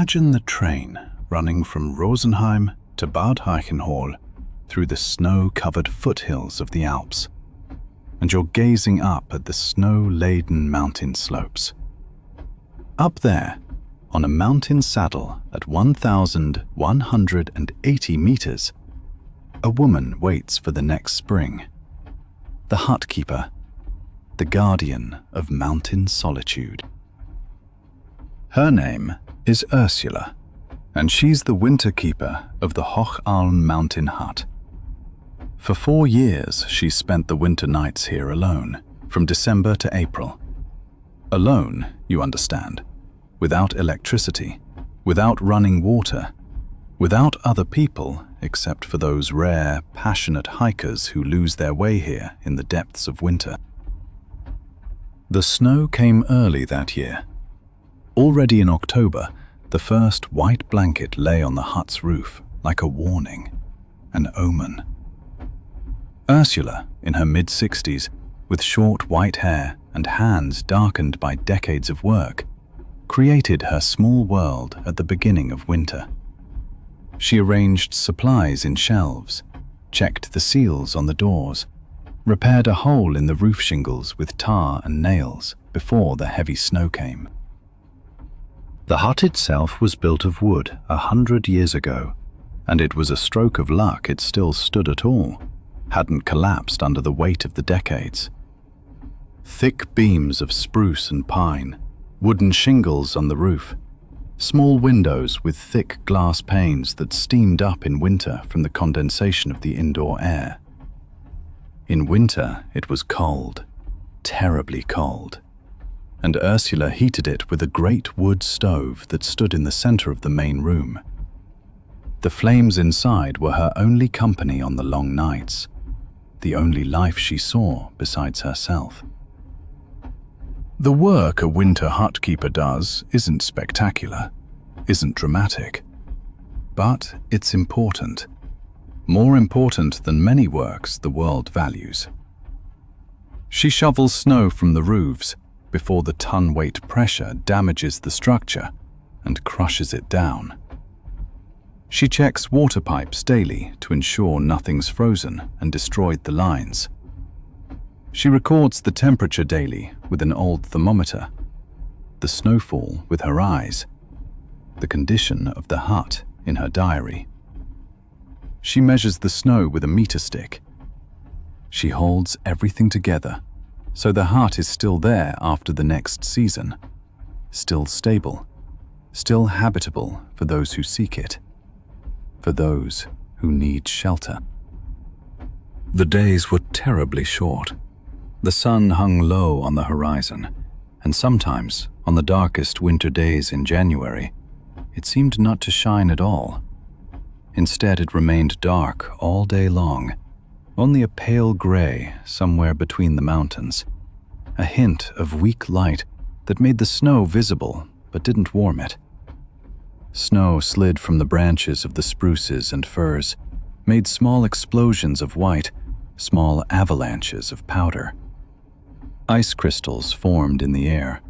Imagine the train running from Rosenheim to Bad Reichenhall through the snow-covered foothills of the Alps, and you're gazing up at the snow-laden mountain slopes. Up there, on a mountain saddle at 1,180 meters, a woman waits for the next spring. The hut keeper, the guardian of mountain solitude. Her name is Ursula, and she's the winter keeper of the Hochalm mountain hut. For 4 years, she's spent the winter nights here alone, from December to April. Alone, you understand, without electricity, without running water, without other people except for those rare, passionate hikers who lose their way here in the depths of winter. The snow came early that year. Already in October, the first white blanket lay on the hut's roof like a warning, an omen. Ursula, in her mid-60s, with short white hair and hands darkened by decades of work, created her small world at the beginning of winter. She arranged supplies in shelves, checked the seals on the doors, repaired a hole in the roof shingles with tar and nails before the heavy snow came. The hut itself was built of wood 100 years ago, and it was a stroke of luck it still stood at all, hadn't collapsed under the weight of the decades. Thick beams of spruce and pine, wooden shingles on the roof, small windows with thick glass panes that steamed up in winter from the condensation of the indoor air. In winter, it was cold, terribly cold, and Ursula heated it with a great wood stove that stood in the center of the main room. The flames inside were her only company on the long nights, the only life she saw besides herself. The work a winter hut keeper does isn't spectacular, isn't dramatic, but it's important. More important than many works the world values. She shovels snow from the roofs before the ton-weight pressure damages the structure and crushes it down. She checks water pipes daily to ensure nothing's frozen and destroyed the lines. She records the temperature daily with an old thermometer, the snowfall with her eyes, the condition of the hut in her diary. She measures the snow with a meter stick. She holds everything together, so the hut is still there after the next season, still stable, still habitable for those who seek it, for those who need shelter. The days were terribly short. The sun hung low on the horizon, and sometimes, on the darkest winter days in January, it seemed not to shine at all. Instead, it remained dark all day long, only a pale gray somewhere between the mountains, a hint of weak light that made the snow visible but didn't warm it. Snow slid from the branches of the spruces and firs, made small explosions of white, small avalanches of powder. Ice crystals formed in the air,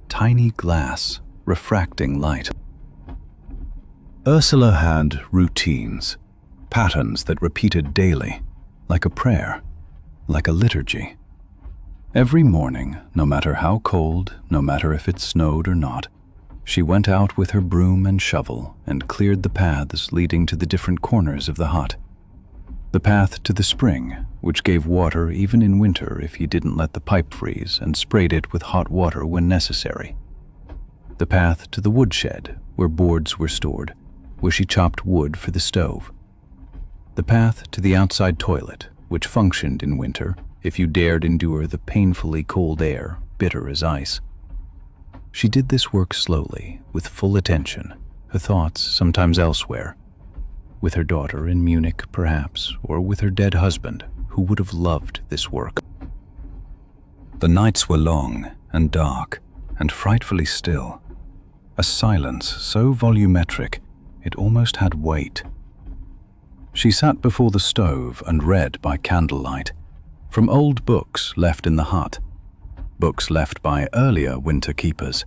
tiny glass refracting light. Ursula had routines, patterns that repeated daily, like a prayer, like a liturgy. Every morning, no matter how cold, no matter if it snowed or not, she went out with her broom and shovel and cleared the paths leading to the different corners of the hut. The path to the spring, which gave water even in winter if you didn't let the pipe freeze and sprayed it with hot water when necessary. The path to the woodshed, where boards were stored, where she chopped wood for the stove. The path to the outside toilet, which functioned in winter if you dared endure the painfully cold air, bitter as ice. She did this work slowly, with full attention, her thoughts sometimes elsewhere, with her daughter in Munich perhaps, or with her dead husband, who would have loved this work. The nights were long and dark and frightfully still, a silence so volumetric it almost had weight. She sat before the stove and read by candlelight, from old books left in the hut, books left by earlier winter keepers,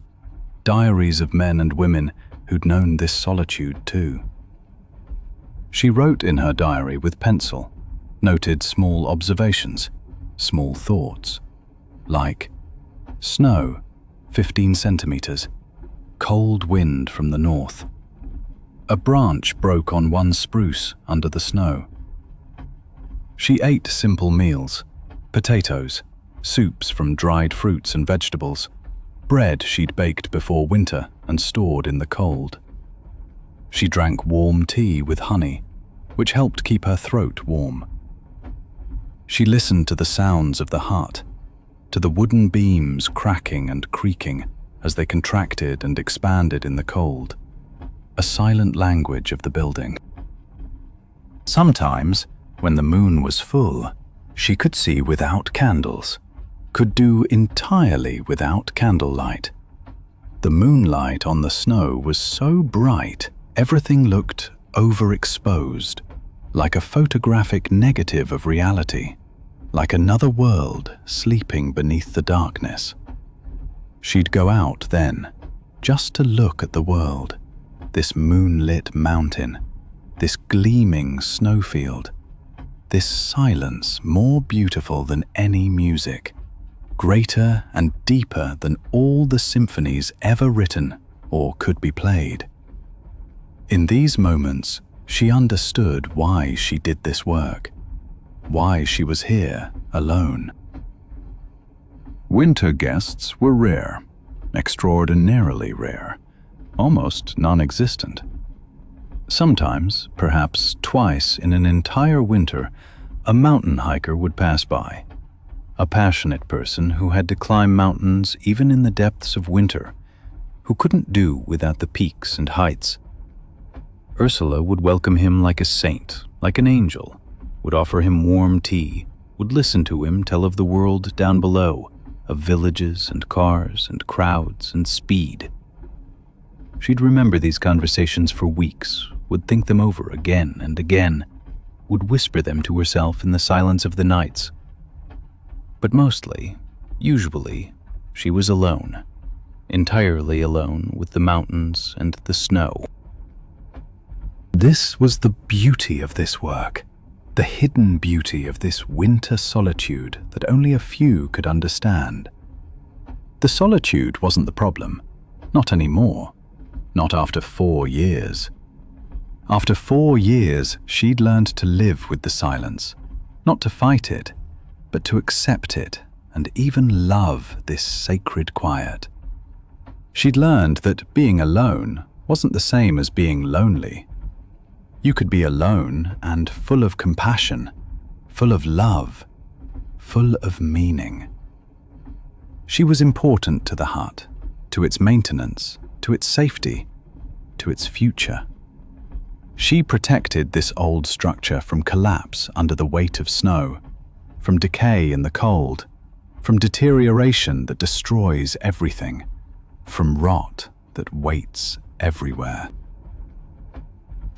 diaries of men and women who'd known this solitude too. She wrote in her diary with pencil, noted small observations, small thoughts, like snow, 15 centimeters, cold wind from the north. A branch broke on one spruce under the snow. She ate simple meals, potatoes, soups from dried fruits and vegetables, bread she'd baked before winter and stored in the cold. She drank warm tea with honey, which helped keep her throat warm. She listened to the sounds of the hut, to the wooden beams cracking and creaking as they contracted and expanded in the cold, a silent language of the building. Sometimes, when the moon was full, she could see without candles, could do entirely without candlelight. The moonlight on the snow was so bright, everything looked overexposed, like a photographic negative of reality, like another world sleeping beneath the darkness. She'd go out then, just to look at the world, this moonlit mountain, this gleaming snowfield, this silence more beautiful than any music, greater and deeper than all the symphonies ever written or could be played. In these moments, she understood why she did this work, why she was here alone. Winter guests were rare, extraordinarily rare, almost non-existent. Sometimes, perhaps twice in an entire winter, a mountain hiker would pass by, a passionate person who had to climb mountains even in the depths of winter, who couldn't do without the peaks and heights. Ursula would welcome him like a saint, like an angel, would offer him warm tea, would listen to him tell of the world down below, of villages and cars and crowds and speed. She'd remember these conversations for weeks, would think them over again and again, would whisper them to herself in the silence of the nights. But mostly, usually, she was alone, entirely alone with the mountains and the snow. This was the beauty of this work, the hidden beauty of this winter solitude that only a few could understand. The solitude wasn't the problem, not anymore, not after 4 years. After 4 years, she'd learned to live with the silence, not to fight it, but to accept it and even love this sacred quiet. She'd learned that being alone wasn't the same as being lonely. You could be alone and full of compassion, full of love, full of meaning. She was important to the hut, to its maintenance, to its safety, to its future. She protected this old structure from collapse under the weight of snow, from decay in the cold, from deterioration that destroys everything, from rot that waits everywhere.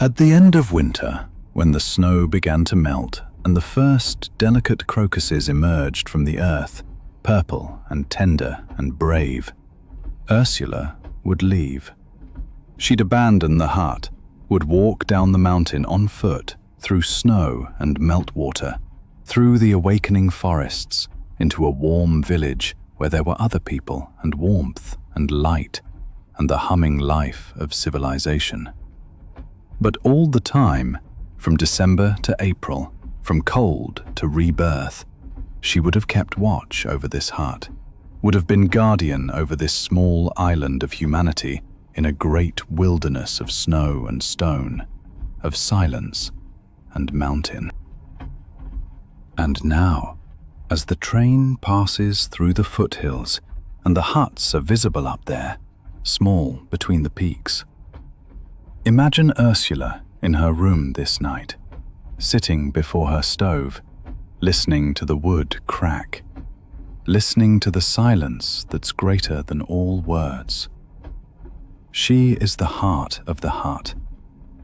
At the end of winter, when the snow began to melt and the first delicate crocuses emerged from the earth, purple and tender and brave, Ursula would leave. She'd abandon the hut, would walk down the mountain on foot, through snow and meltwater, through the awakening forests, into a warm village where there were other people and warmth and light and the humming life of civilization. But all the time, from December to April, from cold to rebirth, she would have kept watch over this hut, would have been guardian over this small island of humanity in a great wilderness of snow and stone, of silence and mountain. And now, as the train passes through the foothills and the huts are visible up there, small between the peaks, imagine Ursula in her room this night, sitting before her stove, listening to the wood crack, listening to the silence that's greater than all words. She is the heart of the hut,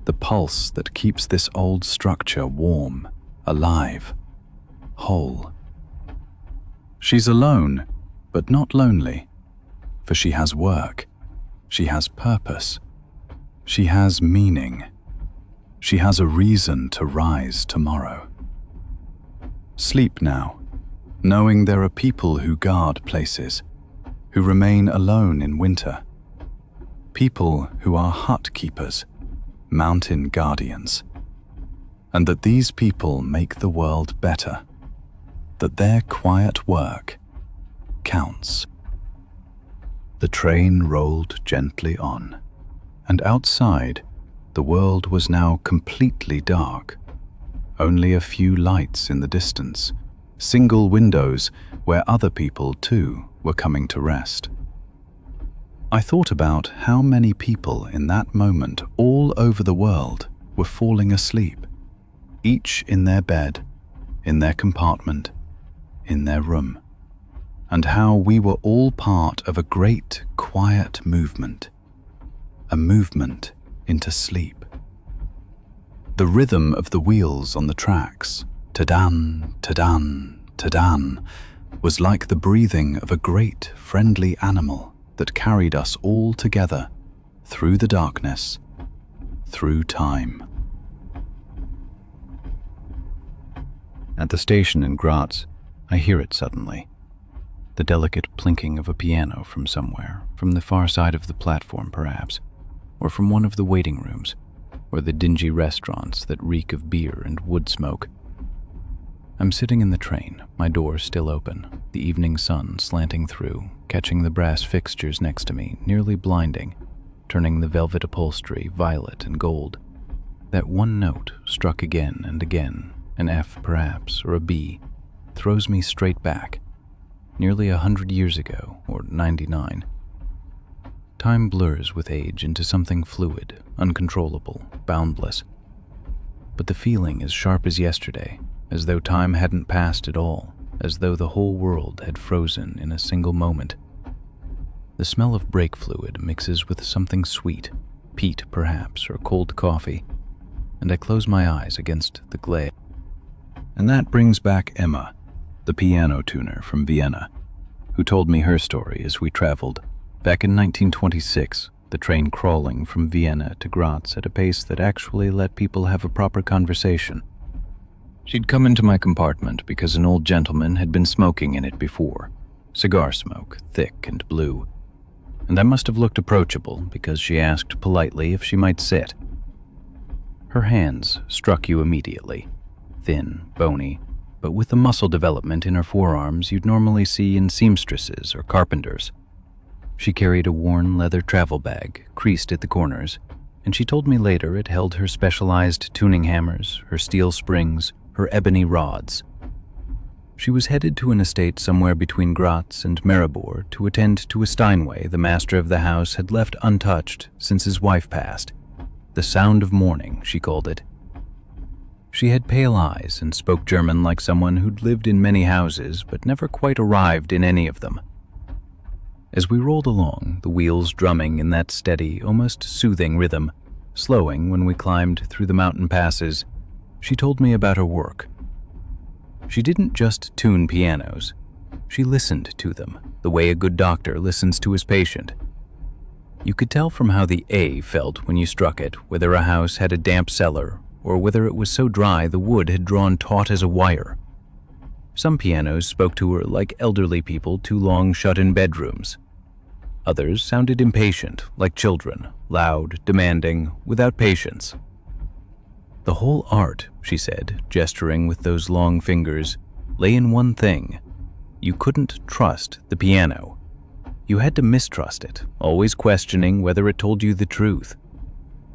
the pulse that keeps this old structure warm, alive, whole. She's alone, but not lonely, for she has work, she has purpose, She has meaning. She has a reason to rise tomorrow. Sleep now, knowing there are people who guard places, who remain alone in winter. People who are hut keepers, mountain guardians. And that these people make the world better. That their quiet work counts. The train rolled gently on, and outside, the world was now completely dark. Only a few lights in the distance, single windows where other people too were coming to rest. I thought about how many people in that moment all over the world were falling asleep, each in their bed, in their compartment, in their room, and how we were all part of a great, quiet movement, a movement into sleep. The rhythm of the wheels on the tracks, ta-dan, ta-dan, ta-dan, was like the breathing of a great, friendly animal that carried us all together through the darkness, through time. At the station in Graz, I hear it suddenly. The delicate plinking of a piano from somewhere, from the far side of the platform perhaps, or from one of the waiting rooms, or the dingy restaurants that reek of beer and wood smoke. I'm sitting in the train, my door still open, the evening sun slanting through, catching the brass fixtures next to me, nearly blinding, turning the velvet upholstery violet and gold. That one note, struck again and again, an F perhaps, or a B, throws me straight back, nearly 100 years ago, or 99. Time blurs with age into something fluid, uncontrollable, boundless. But the feeling is sharp as yesterday, as though time hadn't passed at all, as though the whole world had frozen in a single moment. The smell of brake fluid mixes with something sweet, peat perhaps, or cold coffee, and I close my eyes against the glare. And that brings back Emma, the piano tuner from Vienna, who told me her story as we traveled, back in 1926, the train crawling from Vienna to Graz at a pace that actually let people have a proper conversation. She'd come into my compartment because an old gentleman had been smoking in it before, cigar smoke, thick and blue, and I must have looked approachable because she asked politely if she might sit. Her hands struck you immediately, thin, bony, but with the muscle development in her forearms you'd normally see in seamstresses or carpenters. She carried a worn leather travel bag, creased at the corners, and she told me later it held her specialized tuning hammers, her steel springs, her ebony rods. She was headed to an estate somewhere between Graz and Maribor to attend to a Steinway the master of the house had left untouched since his wife passed. The sound of mourning, she called it. She had pale eyes and spoke German like someone who'd lived in many houses but never quite arrived in any of them. As we rolled along, the wheels drumming in that steady, almost soothing rhythm, slowing when we climbed through the mountain passes, she told me about her work. She didn't just tune pianos. She listened to them, the way a good doctor listens to his patient. You could tell from how the A felt when you struck it whether a house had a damp cellar or whether it was so dry the wood had drawn taut as a wire. Some pianos spoke to her like elderly people too long shut in bedrooms. Others sounded impatient, like children, loud, demanding, without patience. The whole art, she said, gesturing with those long fingers, lay in one thing. You couldn't trust the piano. You had to mistrust it, always questioning whether it told you the truth.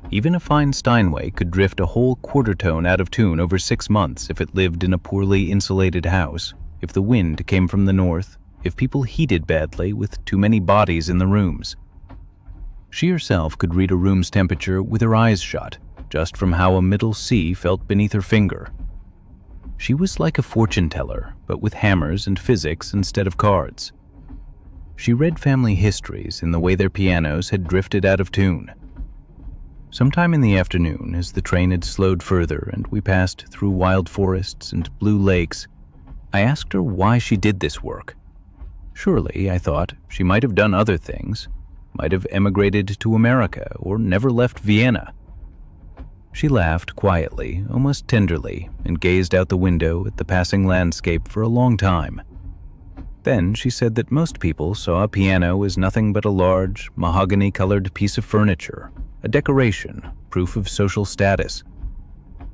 Even a fine Steinway could drift a whole quarter tone out of tune over 6 months if it lived in a poorly insulated house, if the wind came from the north, if people heated badly with too many bodies in the rooms. She herself could read a room's temperature with her eyes shut, just from how a middle C felt beneath her finger. She was like a fortune teller, but with hammers and physics instead of cards. She read family histories in the way their pianos had drifted out of tune. Sometime in the afternoon, as the train had slowed further and we passed through wild forests and blue lakes, I asked her why she did this work. Surely, I thought, she might have done other things, might have emigrated to America or never left Vienna. She laughed quietly, almost tenderly, and gazed out the window at the passing landscape for a long time. Then she said that most people saw a piano as nothing but a large, mahogany-colored piece of furniture, a decoration, proof of social status.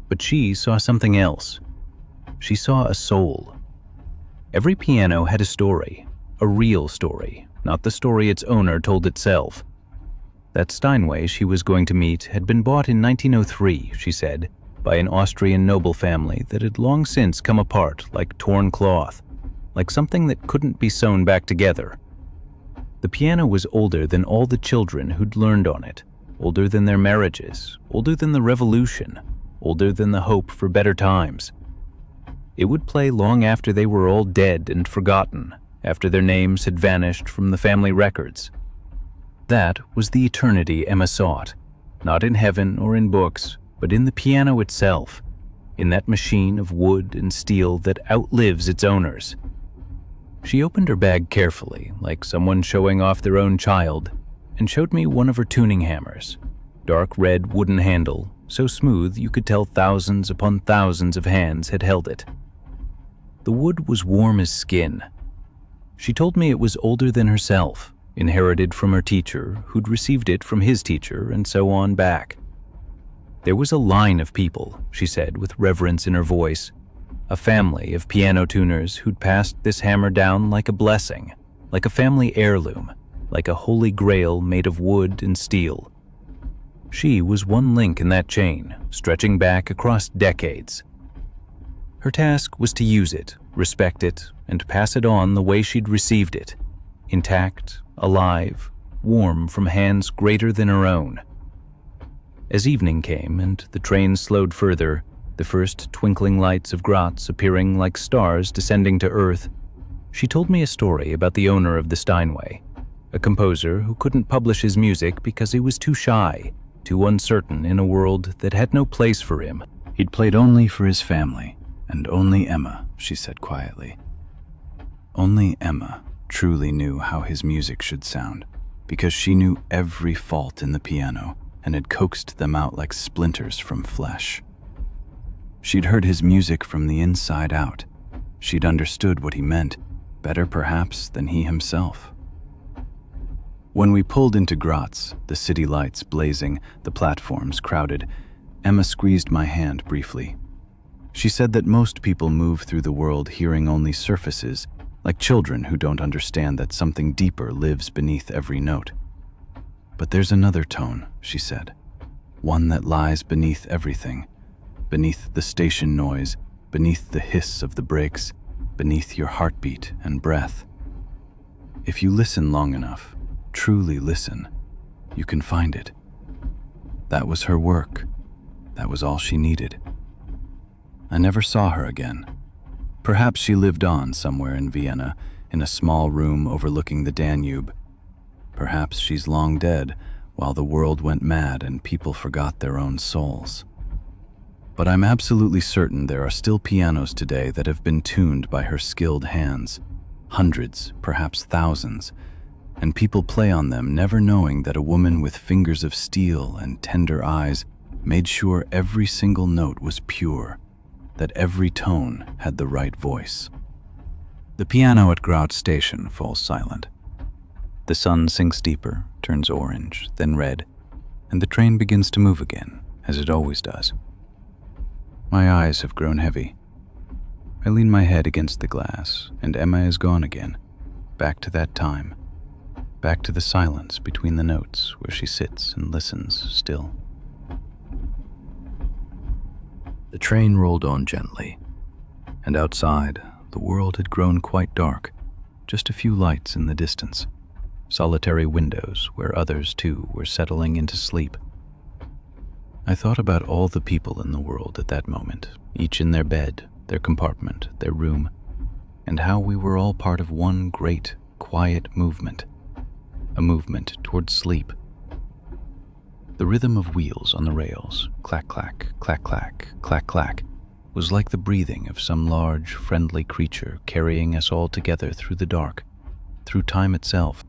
But she saw something else. She saw a soul. Every piano had a story, a real story, not the story its owner told itself. That Steinway she was going to meet had been bought in 1903, she said, by an Austrian noble family that had long since come apart like torn cloth, like something that couldn't be sewn back together. The piano was older than all the children who'd learned on it, older than their marriages, older than the revolution, older than the hope for better times. It would play long after they were all dead and forgotten, after their names had vanished from the family records. That was the eternity Emma sought, not in heaven or in books, but in the piano itself, in that machine of wood and steel that outlives its owners. She opened her bag carefully, like someone showing off their own child, and showed me one of her tuning hammers, dark red wooden handle, so smooth you could tell thousands upon thousands of hands had held it. The wood was warm as skin. She told me it was older than herself, inherited from her teacher, who'd received it from his teacher, and so on back. There was a line of people, she said with reverence in her voice, a family of piano tuners who'd passed this hammer down like a blessing, like a family heirloom, like a holy grail made of wood and steel. She was one link in that chain, stretching back across decades. Her task was to use it, respect it, and pass it on the way she'd received it, intact, alive, warm from hands greater than her own. As evening came and the train slowed further, the first twinkling lights of Graz appearing like stars descending to earth, she told me a story about the owner of the Steinway, a composer who couldn't publish his music because he was too shy, too uncertain in a world that had no place for him. He'd played only for his family, and only Emma, she said quietly. Only Emma truly knew how his music should sound, because she knew every fault in the piano and had coaxed them out like splinters from flesh. She'd heard his music from the inside out. She'd understood what he meant, better perhaps than he himself. When we pulled into Graz, the city lights blazing, the platforms crowded, Emma squeezed my hand briefly. She said that most people move through the world hearing only surfaces, like children who don't understand that something deeper lives beneath every note. But there's another tone, she said, one that lies beneath everything, beneath the station noise, beneath the hiss of the brakes, beneath your heartbeat and breath. If you listen long enough, truly listen, you can find it. That was her work. That was all she needed. I never saw her again. Perhaps she lived on somewhere in Vienna, in a small room overlooking the Danube. Perhaps she's long dead, while the world went mad and people forgot their own souls. But I'm absolutely certain there are still pianos today that have been tuned by her skilled hands, hundreds, perhaps thousands, and people play on them never knowing that a woman with fingers of steel and tender eyes made sure every single note was pure, that every tone had the right voice. The piano at Graz station falls silent. The sun sinks deeper, turns orange, then red, and the train begins to move again, as it always does. My eyes have grown heavy. I lean my head against the glass, and Emma is gone again, back to that time, back to the silence between the notes where she sits and listens still. The train rolled on gently, and outside, the world had grown quite dark, just a few lights in the distance, solitary windows where others too were settling into sleep. I thought about all the people in the world at that moment, each in their bed, their compartment, their room, and how we were all part of one great, quiet movement, a movement towards sleep. The rhythm of wheels on the rails, clack, clack, clack, clack, clack, clack, was like the breathing of some large, friendly creature carrying us all together through the dark, through time itself.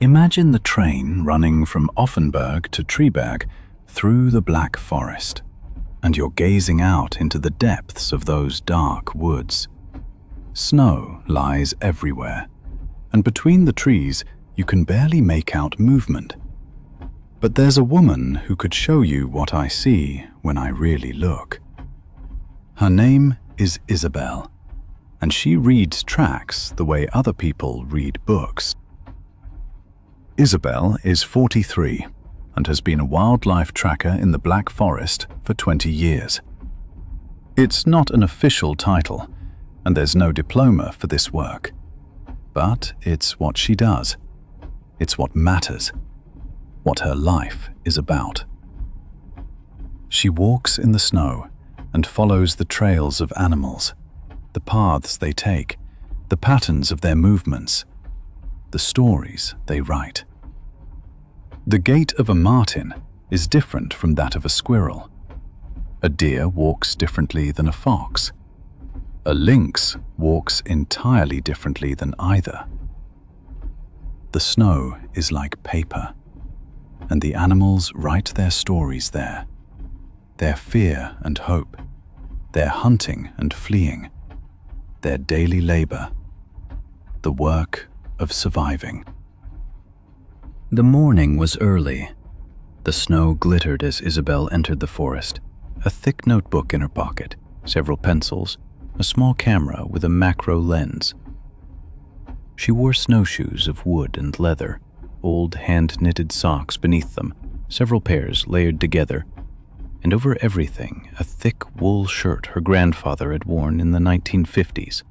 Imagine the train running from Offenburg to Triberg through the Black Forest, and you're gazing out into the depths of those dark woods. Snow lies everywhere, and between the trees you can barely make out movement. But there's a woman who could show you what I see when I really look. Her name is Isabel, and she reads tracks the way other people read books. Isabel is 43 and has been a wildlife tracker in the Black Forest for 20 years. It's not an official title, and there's no diploma for this work. But it's what she does. It's what matters, what her life is about. She walks in the snow and follows the trails of animals, the paths they take, the patterns of their movements, the stories they write. The gait of a marten is different from that of a squirrel. A deer walks differently than a fox. A lynx walks entirely differently than either. The snow is like paper, and the animals write their stories there, their fear and hope, their hunting and fleeing, their daily labor, the work of surviving. The morning was early. The snow glittered as Isabel entered the forest, a thick notebook in her pocket, several pencils, a small camera with a macro lens. She wore snowshoes of wood and leather, old hand-knitted socks beneath them, several pairs layered together, and over everything a thick wool shirt her grandfather had worn in the 1950s.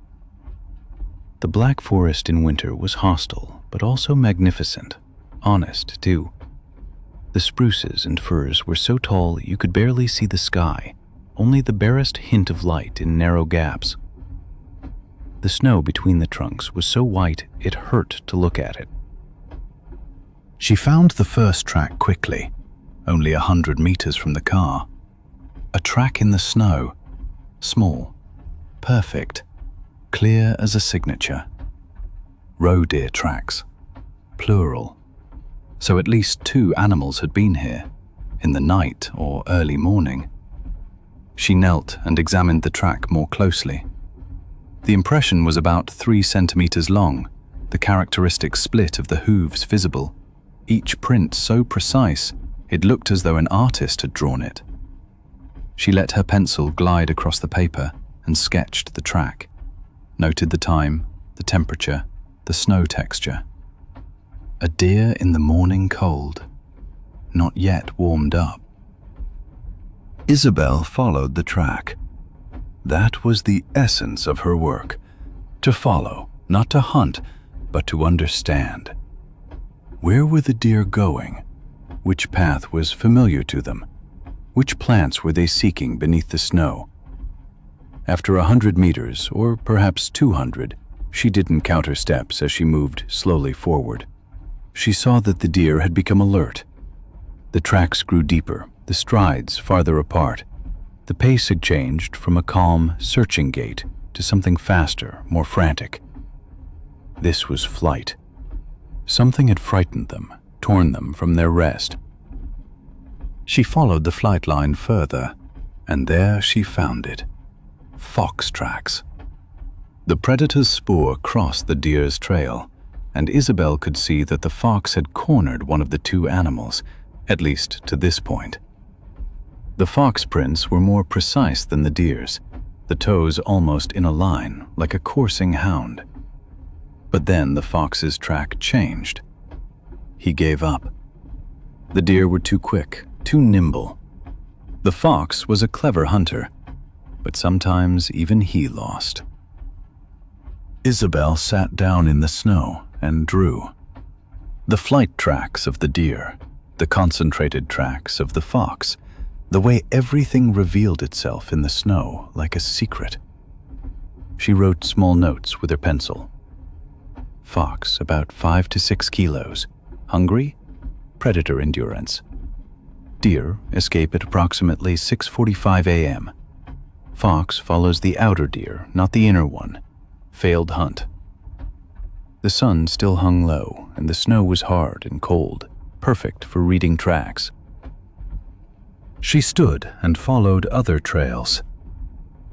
The Black Forest in winter was hostile, but also magnificent, honest too. The spruces and firs were so tall you could barely see the sky, only the barest hint of light in narrow gaps. The snow between the trunks was so white it hurt to look at it. She found the first track quickly, only 100 meters from the car. A track in the snow, small, perfect, clear as a signature. Roe deer tracks, plural. So at least 2 animals had been here, in the night or early morning. She knelt and examined the track more closely. The impression was about 3 centimeters long, the characteristic split of the hooves visible, each print so precise it looked as though an artist had drawn it. She let her pencil glide across the paper and sketched the track, noted the time, the temperature, the snow texture. A deer in the morning cold, not yet warmed up. Isabel followed the track. That was the essence of her work, to follow, not to hunt, but to understand. Where were the deer going? Which path was familiar to them? Which plants were they seeking beneath the snow? After 100 meters, or perhaps 200, she didn't count her steps as she moved slowly forward. She saw that the deer had become alert. The tracks grew deeper, the strides farther apart. The pace had changed from a calm, searching gait to something faster, more frantic. This was flight. Something had frightened them, torn them from their rest. She followed the flight line further, and there she found it. Fox tracks. The predator's spoor crossed the deer's trail, and Isabel could see that the fox had cornered one of the 2 animals, at least to this point. The fox prints were more precise than the deer's, the toes almost in a line, like a coursing hound. But then the fox's track changed. He gave up. The deer were too quick, too nimble. The fox was a clever hunter, but sometimes even he lost. Isabel sat down in the snow and drew. The flight tracks of the deer, the concentrated tracks of the fox, the way everything revealed itself in the snow like a secret. She wrote small notes with her pencil. Fox, about 5 to 6 kilos. Hungry? Predator endurance. Deer escape at approximately 6:45 a.m. Fox follows the outer deer, not the inner one. Failed hunt. The sun still hung low, and the snow was hard and cold, perfect for reading tracks. She stood and followed other trails.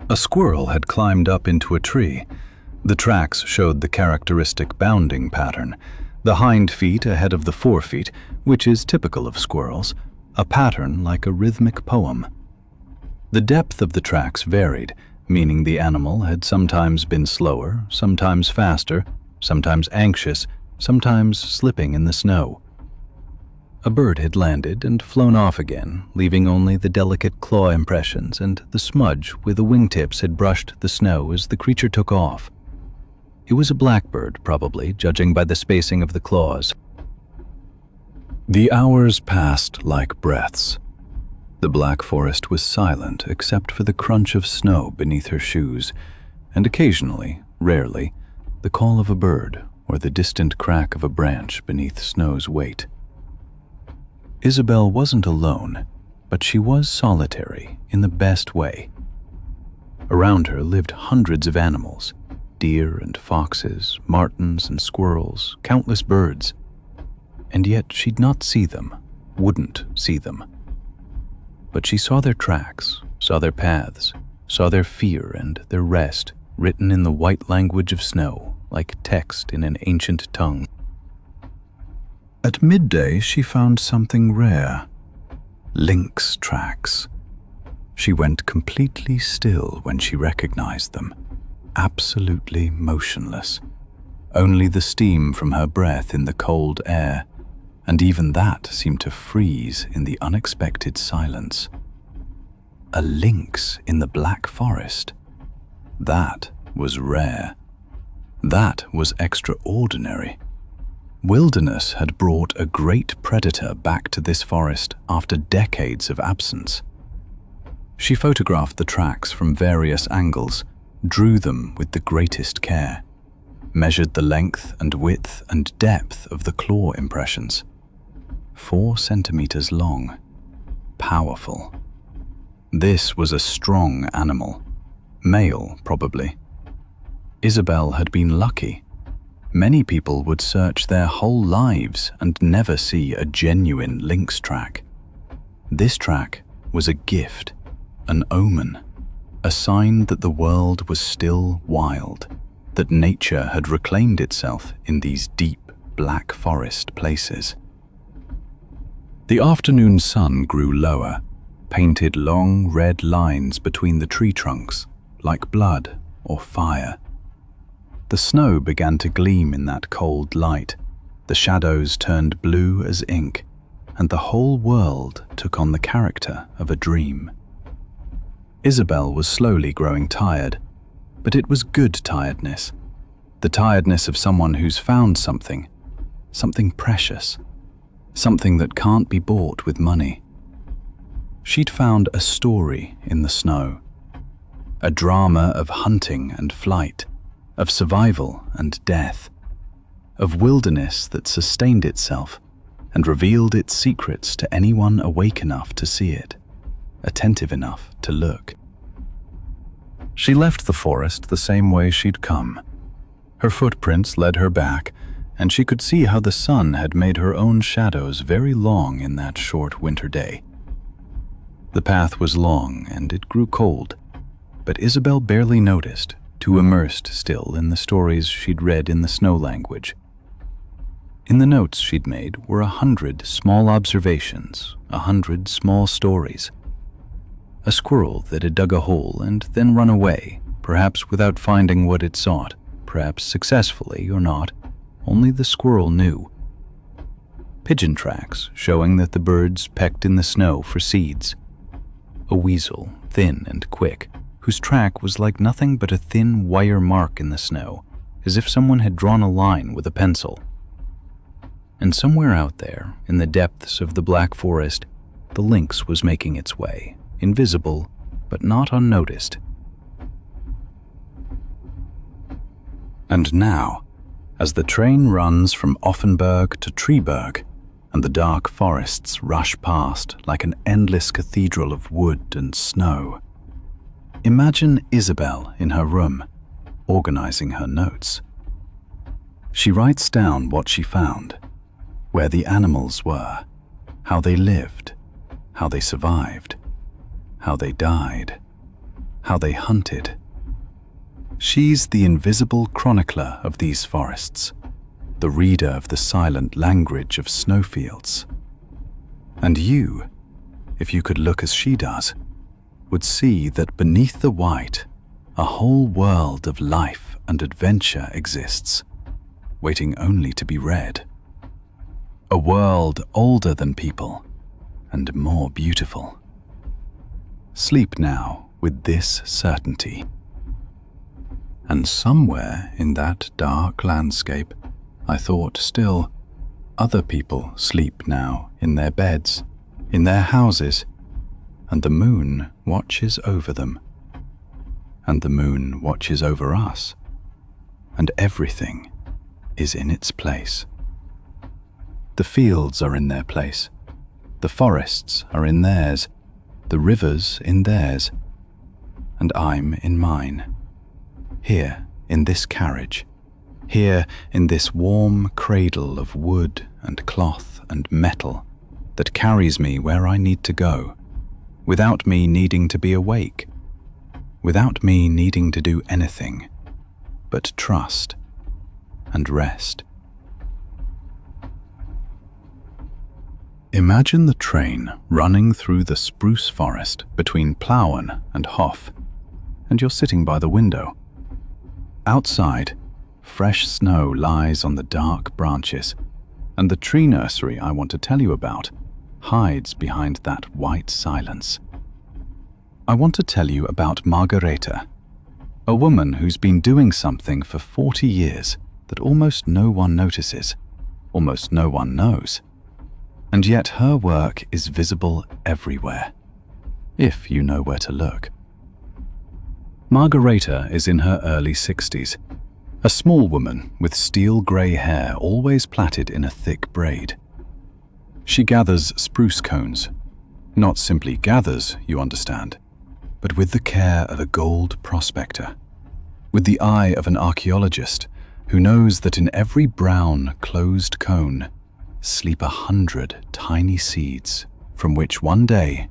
A squirrel had climbed up into a tree. The tracks showed the characteristic bounding pattern, the hind feet ahead of the forefeet, which is typical of squirrels, a pattern like a rhythmic poem. The depth of the tracks varied, meaning the animal had sometimes been slower, sometimes faster, sometimes anxious, sometimes slipping in the snow. A bird had landed and flown off again, leaving only the delicate claw impressions and the smudge where the wingtips had brushed the snow as the creature took off. It was a blackbird, probably, judging by the spacing of the claws. The hours passed like breaths. The Black Forest was silent except for the crunch of snow beneath her shoes, and occasionally, rarely, the call of a bird or the distant crack of a branch beneath snow's weight. Isabel wasn't alone, but she was solitary in the best way. Around her lived hundreds of animals, deer and foxes, martens and squirrels, countless birds. And yet she'd not see them, wouldn't see them. But she saw their tracks, saw their paths, saw their fear and their rest written in the white language of snow, like text in an ancient tongue. At midday, she found something rare. Lynx tracks. She went completely still when she recognized them, absolutely motionless. Only the steam from her breath in the cold air, and even that seemed to freeze in the unexpected silence. A lynx in the Black Forest. That was rare. That was extraordinary. Wilderness had brought a great predator back to this forest after decades of absence. She photographed the tracks from various angles, drew them with the greatest care, measured the length and width and depth of the claw impressions. 4 centimeters long. Powerful. This was a strong animal. Male, probably. Isabel had been lucky. Many people would search their whole lives and never see a genuine lynx track. This track was a gift, an omen, a sign that the world was still wild, that nature had reclaimed itself in these deep Black Forest places. The afternoon sun grew lower, painted long red lines between the tree trunks, like blood or fire. The snow began to gleam in that cold light, the shadows turned blue as ink, and the whole world took on the character of a dream. Isabel was slowly growing tired, but it was good tiredness, the tiredness of someone who's found something precious, something that can't be bought with money. She'd found a story in the snow, a drama of hunting and flight, of survival and death, of wilderness that sustained itself and revealed its secrets to anyone awake enough to see it, attentive enough to look. She left the forest the same way she'd come. Her footprints led her back, and she could see how the sun had made her own shadows very long in that short winter day. The path was long and it grew cold, but Isabel barely noticed, too immersed still in the stories she'd read in the snow language. In the notes she'd made were 100 small observations, 100 small stories. A squirrel that had dug a hole and then run away, perhaps without finding what it sought, perhaps successfully or not, only the squirrel knew. Pigeon tracks showing that the birds pecked in the snow for seeds. A weasel, thin and quick, whose track was like nothing but a thin wire mark in the snow, as if someone had drawn a line with a pencil. And somewhere out there, in the depths of the Black Forest, the lynx was making its way, invisible, but not unnoticed. And now, as the train runs from Offenburg to Treberg, and the dark forests rush past like an endless cathedral of wood and snow, imagine Isabel in her room, organizing her notes. She writes down what she found, where the animals were, how they lived, how they survived, how they died, how they hunted. She's the invisible chronicler of these forests, the reader of the silent language of snowfields. And you, if you could look as she does, would see that beneath the white, a whole world of life and adventure exists, waiting only to be read. A world older than people and more beautiful. Sleep now with this certainty. And somewhere in that dark landscape, I thought still, other people sleep now in their beds, in their houses, and the moon watches over them. And the moon watches over us, and everything is in its place. The fields are in their place, the forests are in theirs, the rivers in theirs, and I'm in mine. Here in this carriage, here in this warm cradle of wood and cloth and metal that carries me where I need to go, without me needing to be awake, without me needing to do anything but trust and rest. Imagine the train running through the spruce forest between Plauen and Hof, and you're sitting by the window. Outside, fresh snow lies on the dark branches, and the tree nursery I want to tell you about hides behind that white silence. I want to tell you about Margareta, a woman who's been doing something for 40 years that almost no one notices, almost no one knows. And yet her work is visible everywhere, if you know where to look. Margareta is in her early 60s, a small woman with steel grey hair always plaited in a thick braid. She gathers spruce cones, not simply gathers, you understand, but with the care of a gold prospector, with the eye of an archaeologist who knows that in every brown, closed cone sleep 100 tiny seeds from which one day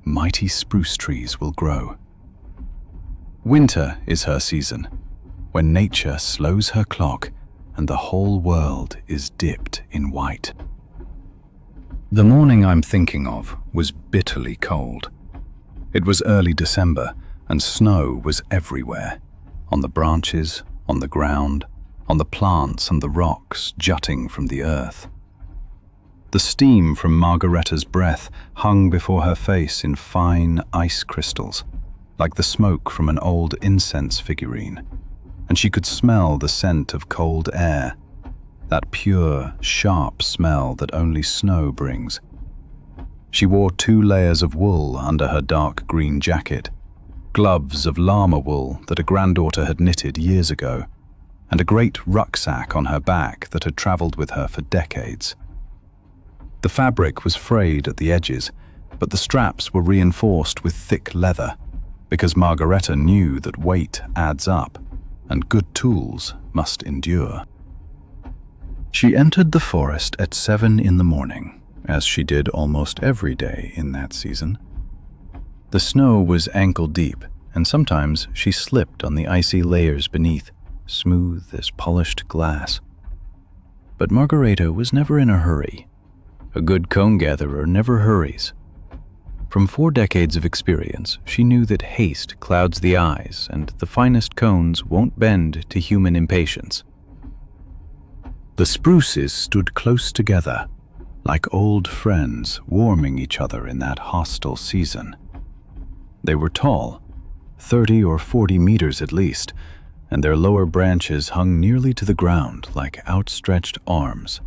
mighty spruce trees will grow. Winter is her season, when nature slows her clock and the whole world is dipped in white. The morning I'm thinking of was bitterly cold. It was early December and snow was everywhere, on the branches, on the ground, on the plants and the rocks jutting from the earth. The steam from Margareta's breath hung before her face in fine ice crystals, like the smoke from an old incense figurine, and she could smell the scent of cold air, that pure, sharp smell that only snow brings. She wore 2 layers of wool under her dark green jacket, gloves of llama wool that a granddaughter had knitted years ago, and a great rucksack on her back that had traveled with her for decades. The fabric was frayed at the edges, but the straps were reinforced with thick leather, because Margareta knew that weight adds up, and good tools must endure. She entered the forest at 7 in the morning, as she did almost every day in that season. The snow was ankle deep, and sometimes she slipped on the icy layers beneath, smooth as polished glass. But Margareta was never in a hurry. A good cone gatherer never hurries. From 4 decades of experience, she knew that haste clouds the eyes and the finest cones won't bend to human impatience. The spruces stood close together, like old friends warming each other in that hostile season. They were tall, 30 or 40 meters at least, and their lower branches hung nearly to the ground like outstretched arms.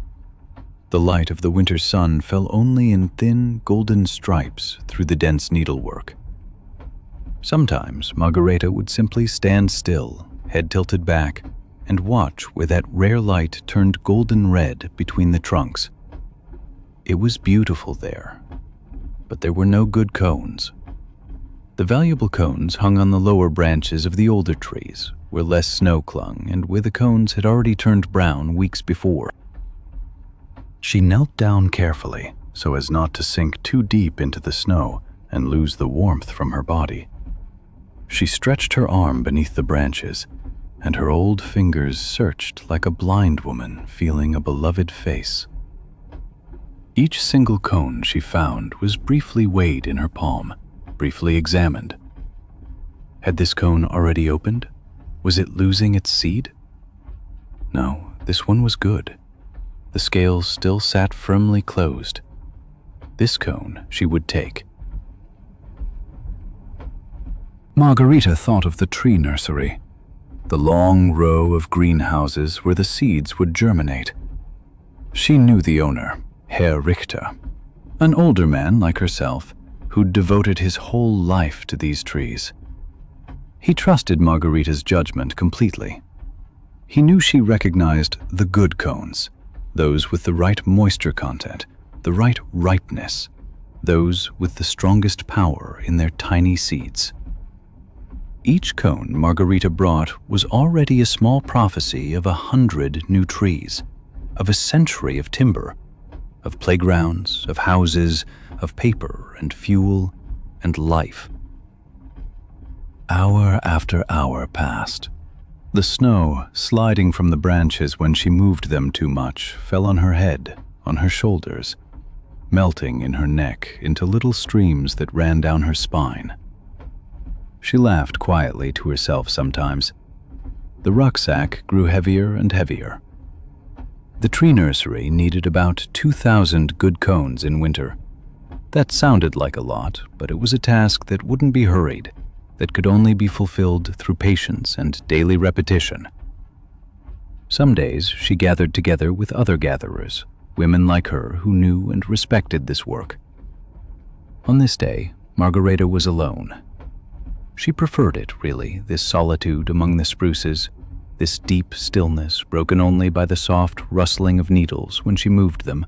The light of the winter sun fell only in thin golden stripes through the dense needlework. Sometimes Margareta would simply stand still, head tilted back, and watch where that rare light turned golden red between the trunks. It was beautiful there, but there were no good cones. The valuable cones hung on the lower branches of the older trees, where less snow clung and where the cones had already turned brown weeks before. She knelt down carefully so as not to sink too deep into the snow and lose the warmth from her body. She stretched her arm beneath the branches, and her old fingers searched like a blind woman feeling a beloved face. Each single cone she found was briefly weighed in her palm, briefly examined. Had this cone already opened? Was it losing its seed? No, this one was good. The scales still sat firmly closed. This cone she would take. Margarita thought of the tree nursery, the long row of greenhouses where the seeds would germinate. She knew the owner, Herr Richter, an older man like herself who'd devoted his whole life to these trees. He trusted Margarita's judgment completely. He knew she recognized the good cones, those with the right moisture content, the right ripeness, those with the strongest power in their tiny seeds. Each cone Margarita brought was already a small prophecy of 100 new trees, of a century of timber, of playgrounds, of houses, of paper and fuel and life. Hour after hour passed. The snow, sliding from the branches when she moved them too much, fell on her head, on her shoulders, melting in her neck into little streams that ran down her spine. She laughed quietly to herself sometimes. The rucksack grew heavier and heavier. The tree nursery needed about 2,000 good cones in winter. That sounded like a lot, but it was a task that wouldn't be hurried, that could only be fulfilled through patience and daily repetition. Some days she gathered together with other gatherers, women like her who knew and respected this work. On this day, Margarita was alone. She preferred it, really, this solitude among the spruces, this deep stillness broken only by the soft rustling of needles when she moved them,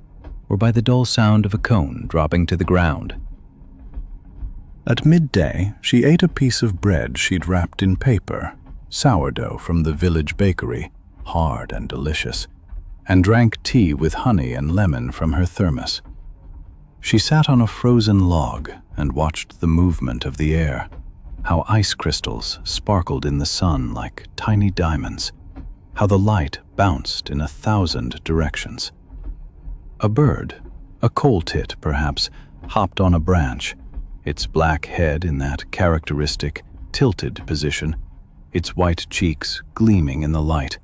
or by the dull sound of a cone dropping to the ground. At midday, she ate a piece of bread she'd wrapped in paper, sourdough from the village bakery, hard and delicious, and drank tea with honey and lemon from her thermos. She sat on a frozen log and watched the movement of the air, how ice crystals sparkled in the sun like tiny diamonds, how the light bounced in 1,000 directions. A bird, a coal tit perhaps, hopped on a branch, its black head in that characteristic tilted position, its white cheeks gleaming in the light.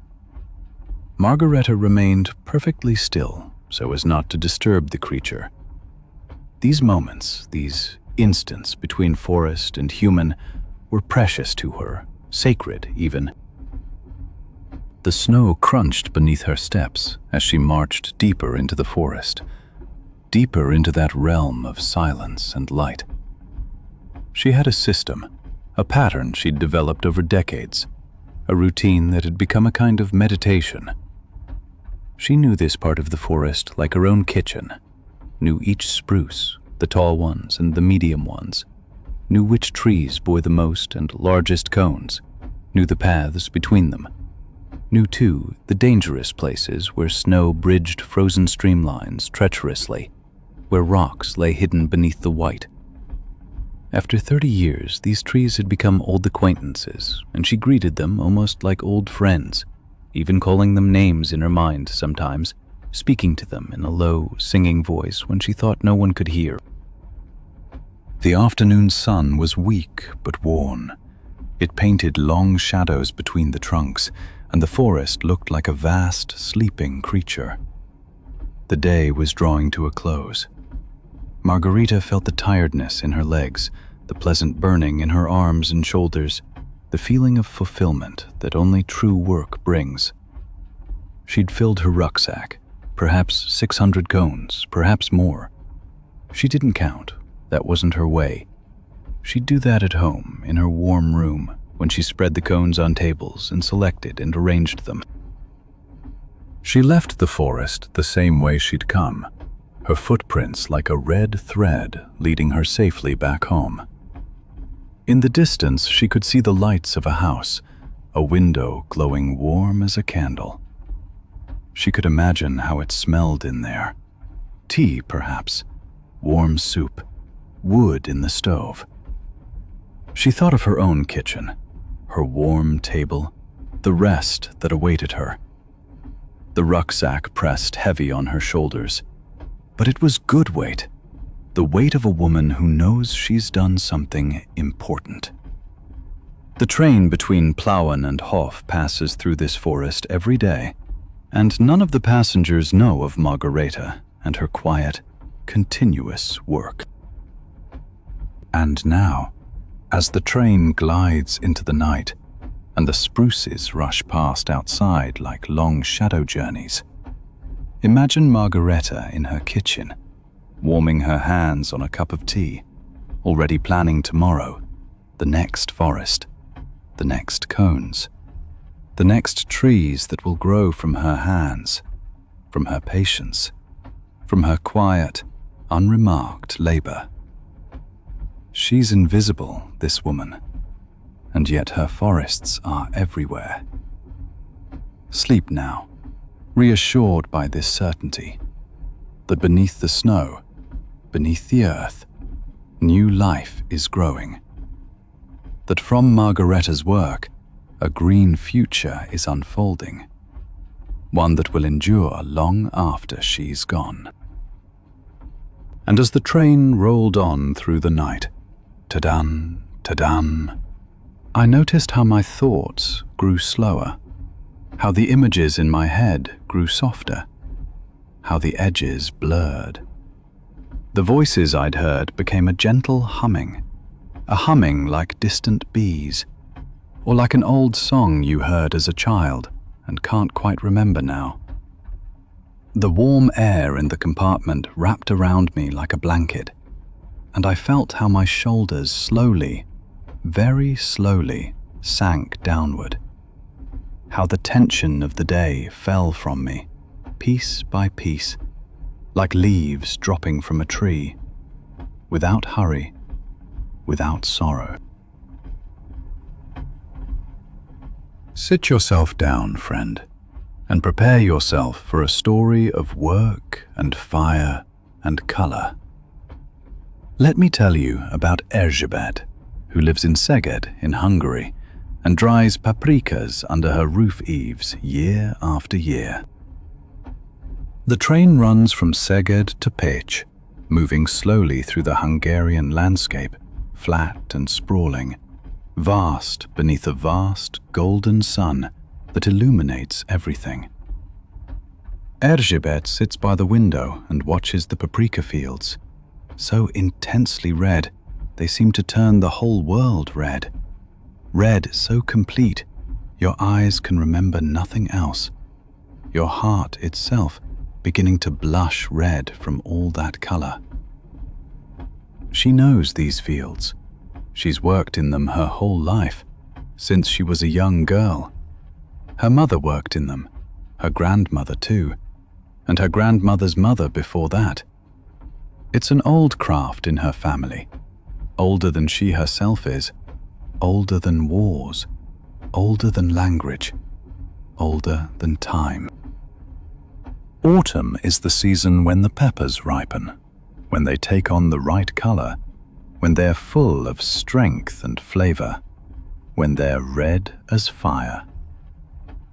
Margarita remained perfectly still so as not to disturb the creature. These moments, these instants between forest and human, were precious to her, sacred even. The snow crunched beneath her steps as she marched deeper into the forest, deeper into that realm of silence and light. She had a system, a pattern she'd developed over decades, a routine that had become a kind of meditation. She knew this part of the forest like her own kitchen, knew each spruce, the tall ones and the medium ones, knew which trees bore the most and largest cones, knew the paths between them, knew too the dangerous places where snow bridged frozen streamlines treacherously, where rocks lay hidden beneath the white. After 30 years, these trees had become old acquaintances, and she greeted them almost like old friends, even calling them names in her mind sometimes, speaking to them in a low, singing voice when she thought no one could hear. The afternoon sun was weak but worn. It painted long shadows between the trunks, and the forest looked like a vast, sleeping creature. The day was drawing to a close. Margarita felt the tiredness in her legs, the pleasant burning in her arms and shoulders, the feeling of fulfillment that only true work brings. She'd filled her rucksack, perhaps 600 cones, perhaps more. She didn't count. That wasn't her way. She'd do that at home, in her warm room, when she spread the cones on tables and selected and arranged them. She left the forest the same way she'd come, her footprints like a red thread leading her safely back home. In the distance, she could see the lights of a house, a window glowing warm as a candle. She could imagine how it smelled in there. Tea, perhaps, warm soup, wood in the stove. She thought of her own kitchen, her warm table, the rest that awaited her. The rucksack pressed heavy on her shoulders, but it was good weight, the weight of a woman who knows she's done something important. The train between Plauen and Hof passes through this forest every day, and none of the passengers know of Margareta and her quiet, continuous work. And now, as the train glides into the night, and the spruces rush past outside like long shadow journeys, imagine Margareta in her kitchen, warming her hands on a cup of tea, already planning tomorrow, the next forest, the next cones, the next trees that will grow from her hands, from her patience, from her quiet, unremarked labor. She's invisible, this woman, and yet her forests are everywhere. Sleep now, reassured by this certainty, that beneath the snow, beneath the earth, new life is growing. That from Margareta's work, a green future is unfolding, one that will endure long after she's gone. And as the train rolled on through the night, ta-dun, ta-dun, I noticed how my thoughts grew slower, how the images in my head grew softer, how the edges blurred. The voices I'd heard became a gentle humming, a humming like distant bees, or like an old song you heard as a child and can't quite remember now. The warm air in the compartment wrapped around me like a blanket, and I felt how my shoulders slowly, very slowly, sank downward. How the tension of the day fell from me, piece by piece, like leaves dropping from a tree, without hurry, without sorrow. Sit yourself down, friend, and prepare yourself for a story of work and fire and color. Let me tell you about Erzsébet, who lives in Szeged in Hungary and dries paprikas under her roof eaves year after year. The train runs from Szeged to Pécs, moving slowly through the Hungarian landscape, flat and sprawling, vast beneath a vast golden sun that illuminates everything. Erzsébet sits by the window and watches the paprika fields, so intensely red they seem to turn the whole world red. Red so complete, your eyes can remember nothing else. Your heart itself beginning to blush red from all that color. She knows these fields. She's worked in them her whole life, since she was a young girl. Her mother worked in them, her grandmother too, and her grandmother's mother before that. It's an old craft in her family, older than she herself is, older than wars, older than language, older than time. Autumn is the season when the peppers ripen, when they take on the right color, when they're full of strength and flavor, when they're red as fire.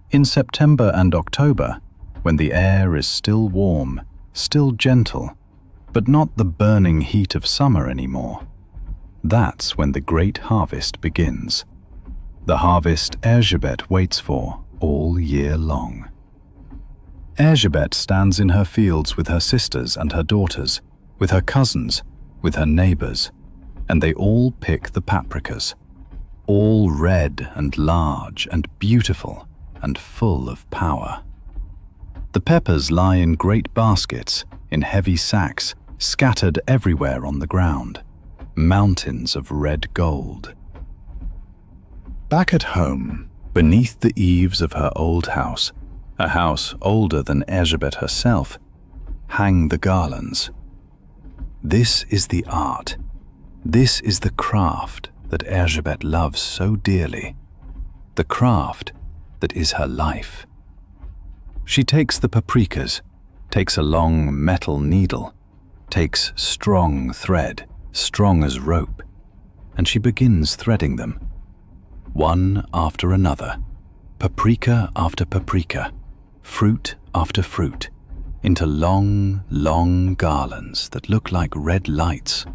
In September and October, when the air is still warm, still gentle, but not the burning heat of summer anymore, that's when the great harvest begins. The harvest Erzsébet waits for all year long. Erzsébet stands in her fields with her sisters and her daughters, with her cousins, with her neighbors, and they all pick the paprikas, all red and large and beautiful and full of power. The peppers lie in great baskets, in heavy sacks, scattered everywhere on the ground, mountains of red gold. Back at home, beneath the eaves of her old house, a house older than Erzsébet herself, hang the garlands. This is the art, this is the craft that Elizabeth loves so dearly, the craft that is her life. She takes the paprikas, takes a long metal needle, takes strong thread, strong as rope, and she begins threading them, one after another, paprika after paprika, fruit after fruit, into long, long garlands that look like red lights,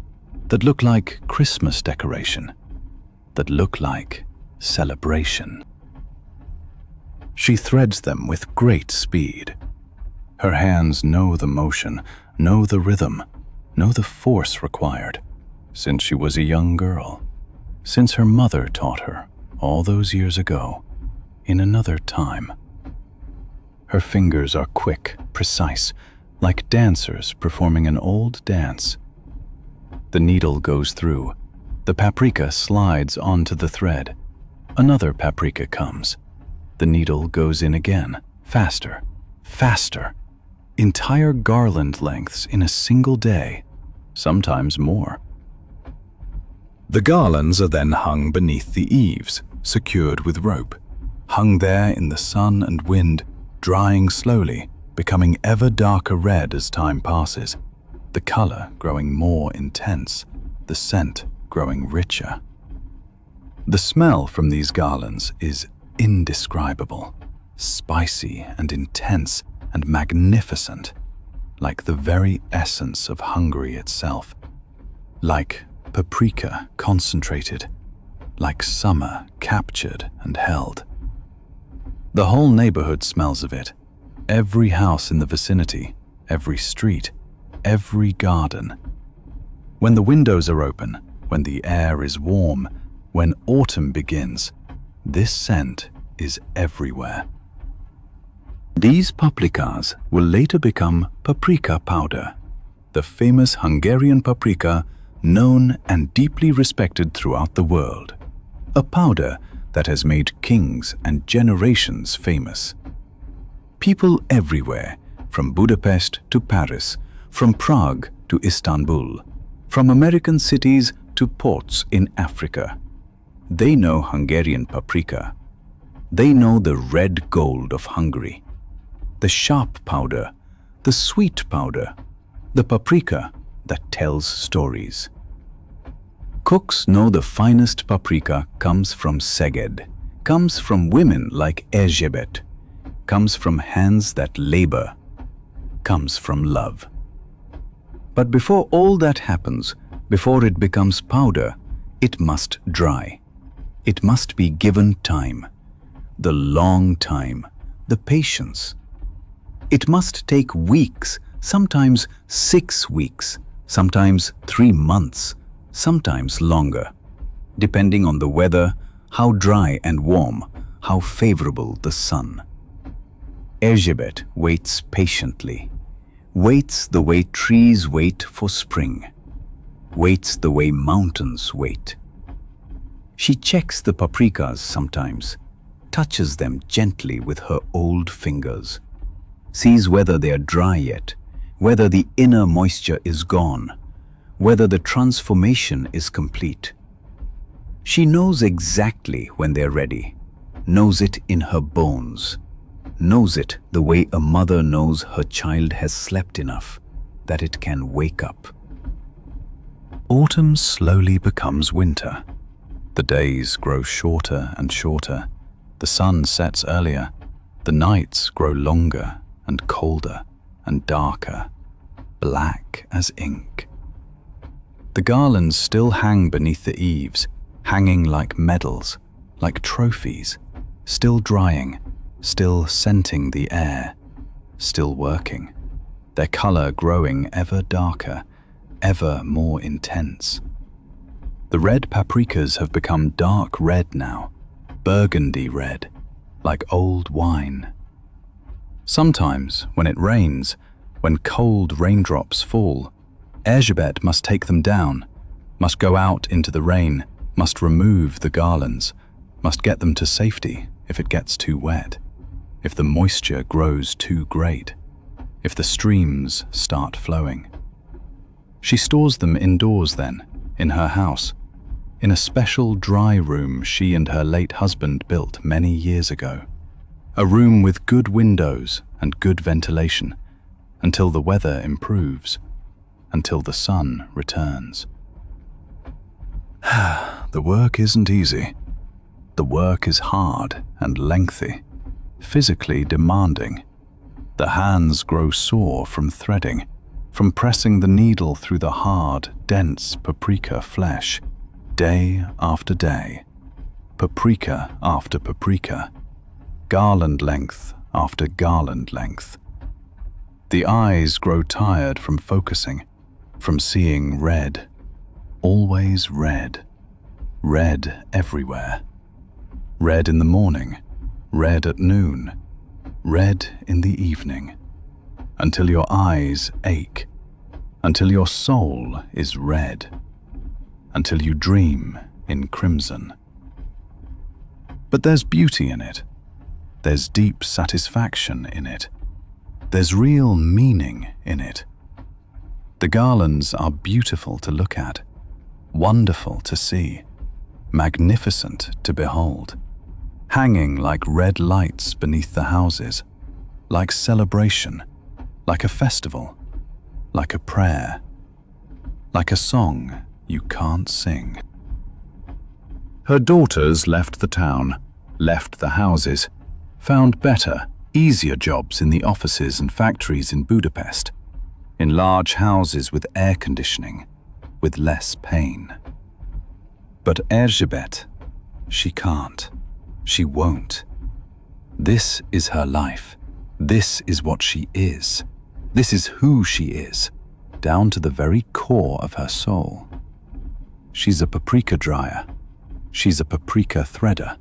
that look like Christmas decoration, that look like celebration. She threads them with great speed. Her hands know the motion, know the rhythm, know the force required, since she was a young girl, since her mother taught her all those years ago, in another time. Her fingers are quick, precise, like dancers performing an old dance. The needle goes through. The paprika slides onto the thread. Another paprika comes. The needle goes in again, faster, faster. Entire garland lengths in a single day, sometimes more. The garlands are then hung beneath the eaves, secured with rope, hung there in the sun and wind, drying slowly, becoming ever darker red as time passes, the color growing more intense, the scent growing richer. The smell from these garlands is indescribable, spicy and intense and magnificent, like the very essence of Hungary itself, like paprika concentrated, like summer captured and held. The whole neighborhood smells of it, every house in the vicinity, every street, every garden. When the windows are open, when the air is warm, when autumn begins, this scent is everywhere. These paprikas will later become paprika powder, the famous Hungarian paprika known and deeply respected throughout the world, a powder that has made kings and generations famous. People everywhere, from Budapest to Paris, from Prague to Istanbul, from American cities to ports in Africa, they know Hungarian paprika. They know the red gold of Hungary, the sharp powder, the sweet powder, the paprika that tells stories. Cooks know the finest paprika comes from Szeged, comes from women like Elizabeth, comes from hands that labor, comes from love. But before all that happens, before it becomes powder, it must dry. It must be given time, the long time, the patience. It must take weeks, sometimes 6 weeks, sometimes 3 months, sometimes longer, depending on the weather, how dry and warm, how favorable the sun. Elizabeth waits patiently, waits the way trees wait for spring, waits the way mountains wait. She checks the paprikas sometimes, touches them gently with her old fingers, sees whether they are dry yet, whether the inner moisture is gone, whether the transformation is complete. She knows exactly when they're ready, knows it in her bones, knows it the way a mother knows her child has slept enough that it can wake up. Autumn slowly becomes winter. The days grow shorter and shorter. The sun sets earlier. The nights grow longer and colder and darker, black as ink. The garlands still hang beneath the eaves, hanging like medals, like trophies, still drying, still scenting the air, still working, their color growing ever darker, ever more intense. The red paprikas have become dark red now, burgundy red, like old wine. Sometimes, when it rains, when cold raindrops fall, Elizabeth must take them down, must go out into the rain, must remove the garlands, must get them to safety if it gets too wet, if the moisture grows too great, if the streams start flowing. She stores them indoors then, in her house, in a special dry room she and her late husband built many years ago. A room with good windows and good ventilation, until the weather improves, until the sun returns. The work isn't easy. The work is hard and lengthy, physically demanding. The hands grow sore from threading, from pressing the needle through the hard, dense paprika flesh, day after day, paprika after paprika, garland length after garland length. The eyes grow tired from focusing, from seeing red, always red, red everywhere. Red in the morning, red at noon, red in the evening, until your eyes ache, until your soul is red, until you dream in crimson. But there's beauty in it. There's deep satisfaction in it. There's real meaning in it. The garlands are beautiful to look at, wonderful to see, magnificent to behold, hanging like red lights beneath the houses, like celebration, like a festival, like a prayer, like a song you can't sing. Her daughters left the town, left the houses, found better, easier jobs in the offices and factories in Budapest, in large houses with air conditioning, with less pain. But Erzsébet, she can't. She won't. This is her life. This is what she is. This is who she is, down to the very core of her soul. She's a paprika dryer. She's a paprika threader.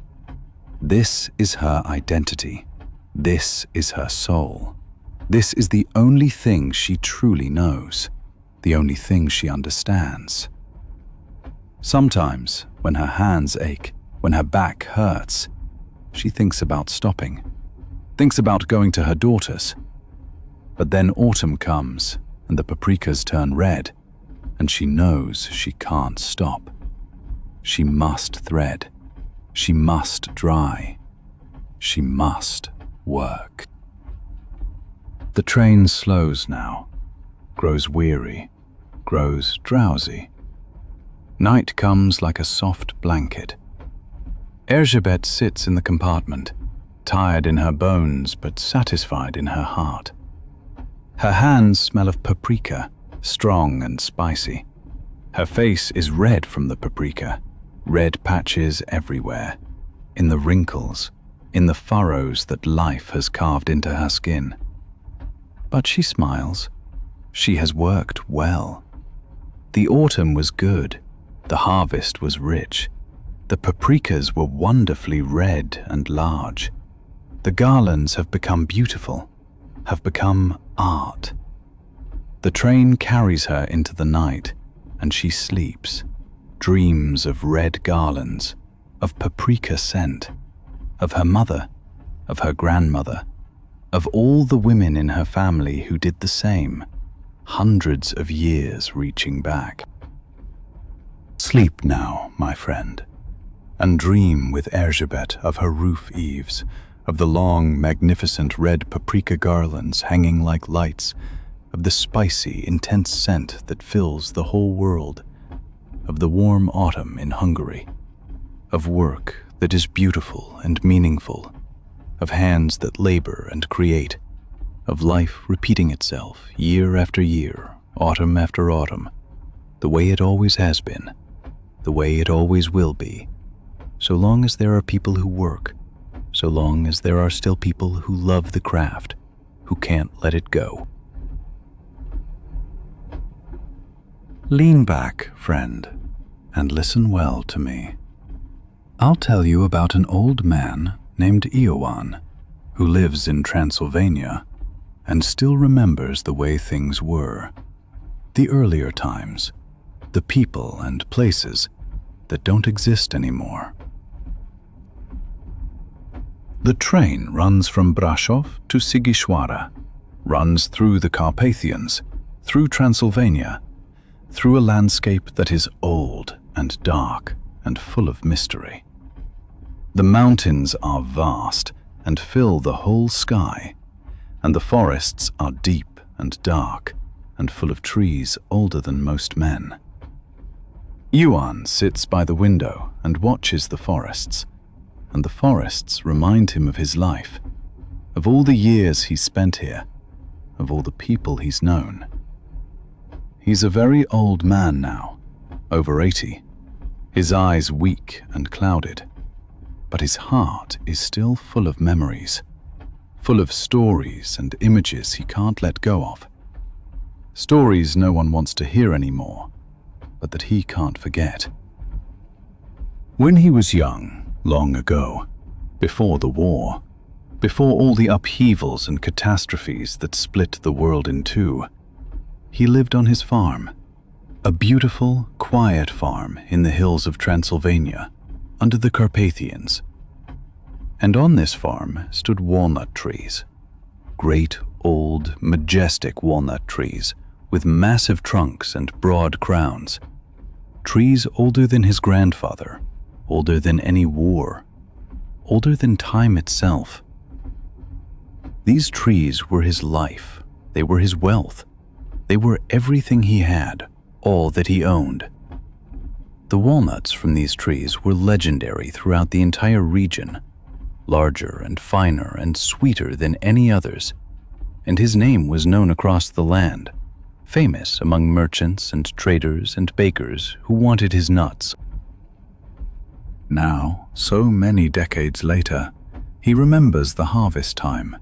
This is her identity. This is her soul. This is the only thing she truly knows, the only thing she understands. Sometimes, when her hands ache, when her back hurts, she thinks about stopping, thinks about going to her daughters. But then autumn comes and the paprikas turn red, and she knows she can't stop. She must thread. She must dry. She must work. The train slows now, grows weary, grows drowsy. Night comes like a soft blanket. Erzsébet sits in the compartment, tired in her bones but satisfied in her heart. Her hands smell of paprika, strong and spicy. Her face is red from the paprika, red patches everywhere, in the wrinkles, in the furrows that life has carved into her skin. But she smiles. She has worked well. The autumn was good. The harvest was rich. The paprikas were wonderfully red and large. The garlands have become beautiful, have become art. The train carries her into the night, and she sleeps, dreams of red garlands, of paprika scent, of her mother, of her grandmother, of all the women in her family who did the same, hundreds of years reaching back. Sleep now, my friend, and dream with Erzsébet of her roof eaves, of the long, magnificent red paprika garlands hanging like lights, of the spicy, intense scent that fills the whole world, of the warm autumn in Hungary, of work that is beautiful and meaningful, of hands that labor and create, of life repeating itself year after year, autumn after autumn, the way it always has been, the way it always will be, so long as there are people who work, so long as there are still people who love the craft, who can't let it go. Lean back, friend, and listen well to me. I'll tell you about an old man named Ioan, who lives in Transylvania and still remembers the way things were, the earlier times, the people and places that don't exist anymore. The train runs from Brasov to Sighisoara, runs through the Carpathians, through Transylvania, through a landscape that is old and dark, and full of mystery. The mountains are vast and fill the whole sky, and the forests are deep and dark and full of trees older than most men. Yuan sits by the window and watches the forests, and the forests remind him of his life, of all the years he's spent here, of all the people he's known. He's a very old man now, over 80, his eyes weak and clouded, but his heart is still full of memories, full of stories and images he can't let go of. Stories no one wants to hear anymore, but that he can't forget. When he was young, long ago, before the war, before all the upheavals and catastrophes that split the world in two, he lived on his farm, a beautiful, quiet farm in the hills of Transylvania, under the Carpathians. And on this farm stood walnut trees, great, old, majestic walnut trees with massive trunks and broad crowns, trees older than his grandfather, older than any war, older than time itself. These trees were his life, they were his wealth, they were everything he had, all that he owned. The walnuts from these trees were legendary throughout the entire region, larger and finer and sweeter than any others, and his name was known across the land, famous among merchants and traders and bakers who wanted his nuts. Now, so many decades later, he remembers the harvest time,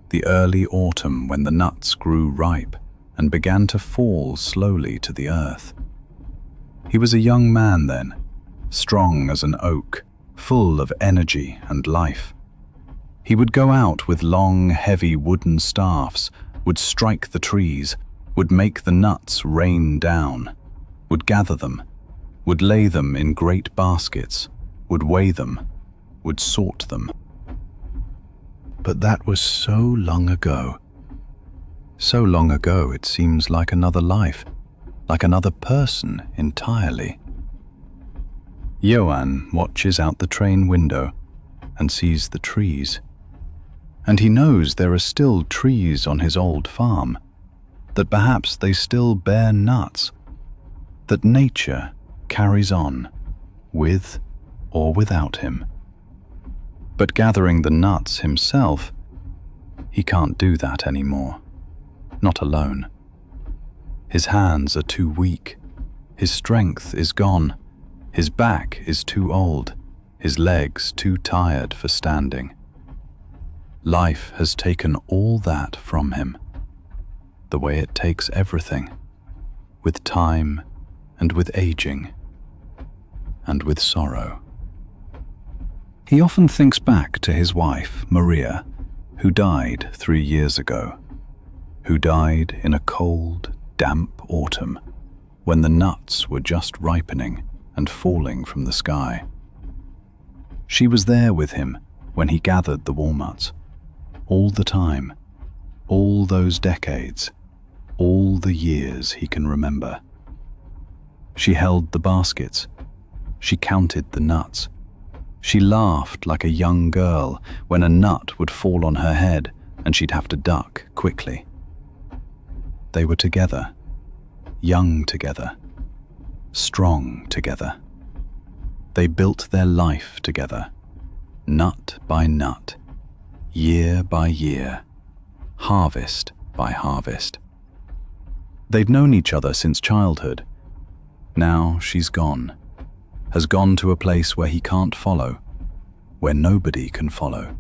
the early autumn when the nuts grew ripe and began to fall slowly to the earth. He was a young man then, strong as an oak, full of energy and life. He would go out with long, heavy wooden staffs, would strike the trees, would make the nuts rain down, would gather them, would lay them in great baskets, would weigh them, would sort them. But that was so long ago. So long ago it seems like another life, like another person entirely. Johan watches out the train window and sees the trees. And he knows there are still trees on his old farm, that perhaps they still bear nuts, that nature carries on, with or without him. But gathering the nuts himself, he can't do that anymore, not alone. His hands are too weak, his strength is gone, his back is too old, his legs too tired for standing. Life has taken all that from him, the way it takes everything, with time and with aging and with sorrow. He often thinks back to his wife, Maria, who died 3 years ago, who died in a cold, damp autumn when the nuts were just ripening and falling from the sky. She was there with him when he gathered the walnuts, all the time, all those decades, all the years he can remember. She held the baskets, she counted the nuts, she laughed like a young girl when a nut would fall on her head and she'd have to duck quickly. They were together, young together, strong together. They built their life together, nut by nut, year by year, harvest by harvest. They'd known each other since childhood. Now she's gone, has gone to a place where he can't follow, where nobody can follow.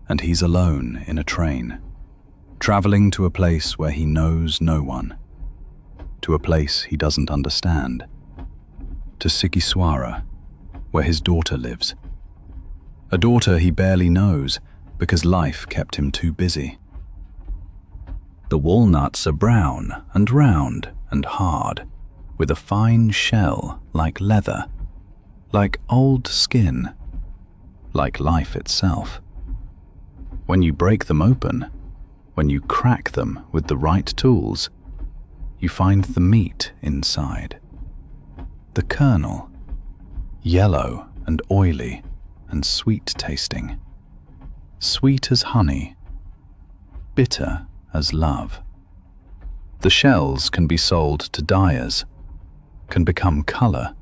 And he's alone in a train, traveling to a place where he knows no one, to a place he doesn't understand, to Sigiswara, where his daughter lives. A daughter he barely knows because life kept him too busy. The walnuts are brown and round and hard, with a fine shell like leather, like old skin, like life itself. When you break them open, when you crack them with the right tools, you find the meat inside, the kernel. yellow and oily and sweet tasting, sweet as honey, bitter as love. The shells can be sold to dyers, can become color,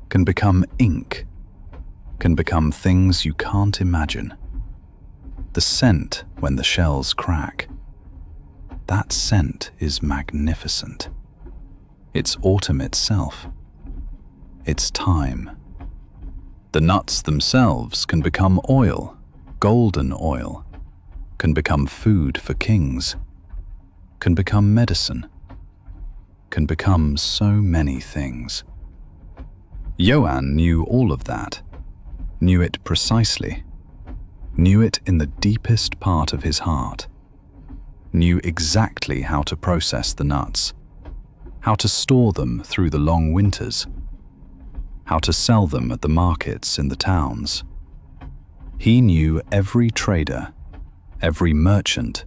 can become ink, can become things you can't imagine. The scent when the shells crack, that scent is magnificent. It's autumn itself. It's time. The nuts themselves can become oil, golden oil, can become food for kings, can become medicine, can become so many things. Johann knew all of that, knew it precisely, knew it in the deepest part of his heart, knew exactly how to process the nuts, how to store them through the long winters, how to sell them at the markets in the towns. He knew every trader, every merchant,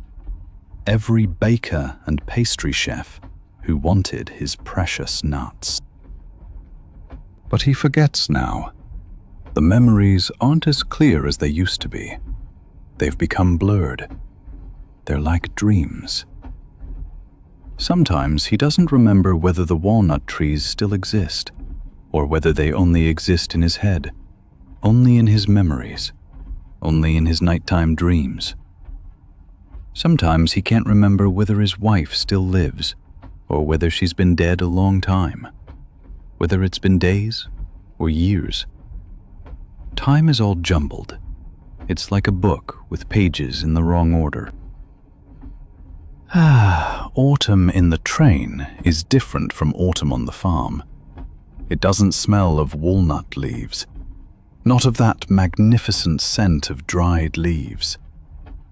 every baker and pastry chef who wanted his precious nuts. But he forgets now. The memories aren't as clear as they used to be. They've become blurred. They're like dreams. Sometimes he doesn't remember whether the walnut trees still exist, or whether they only exist in his head, only in his memories, only in his nighttime dreams. Sometimes he can't remember whether his wife still lives, or whether she's been dead a long time, whether it's been days or years. Time is all jumbled. It's like a book with pages in the wrong order. Autumn in the train is different from autumn on the farm. It doesn't smell of walnut leaves, not of that magnificent scent of dried leaves.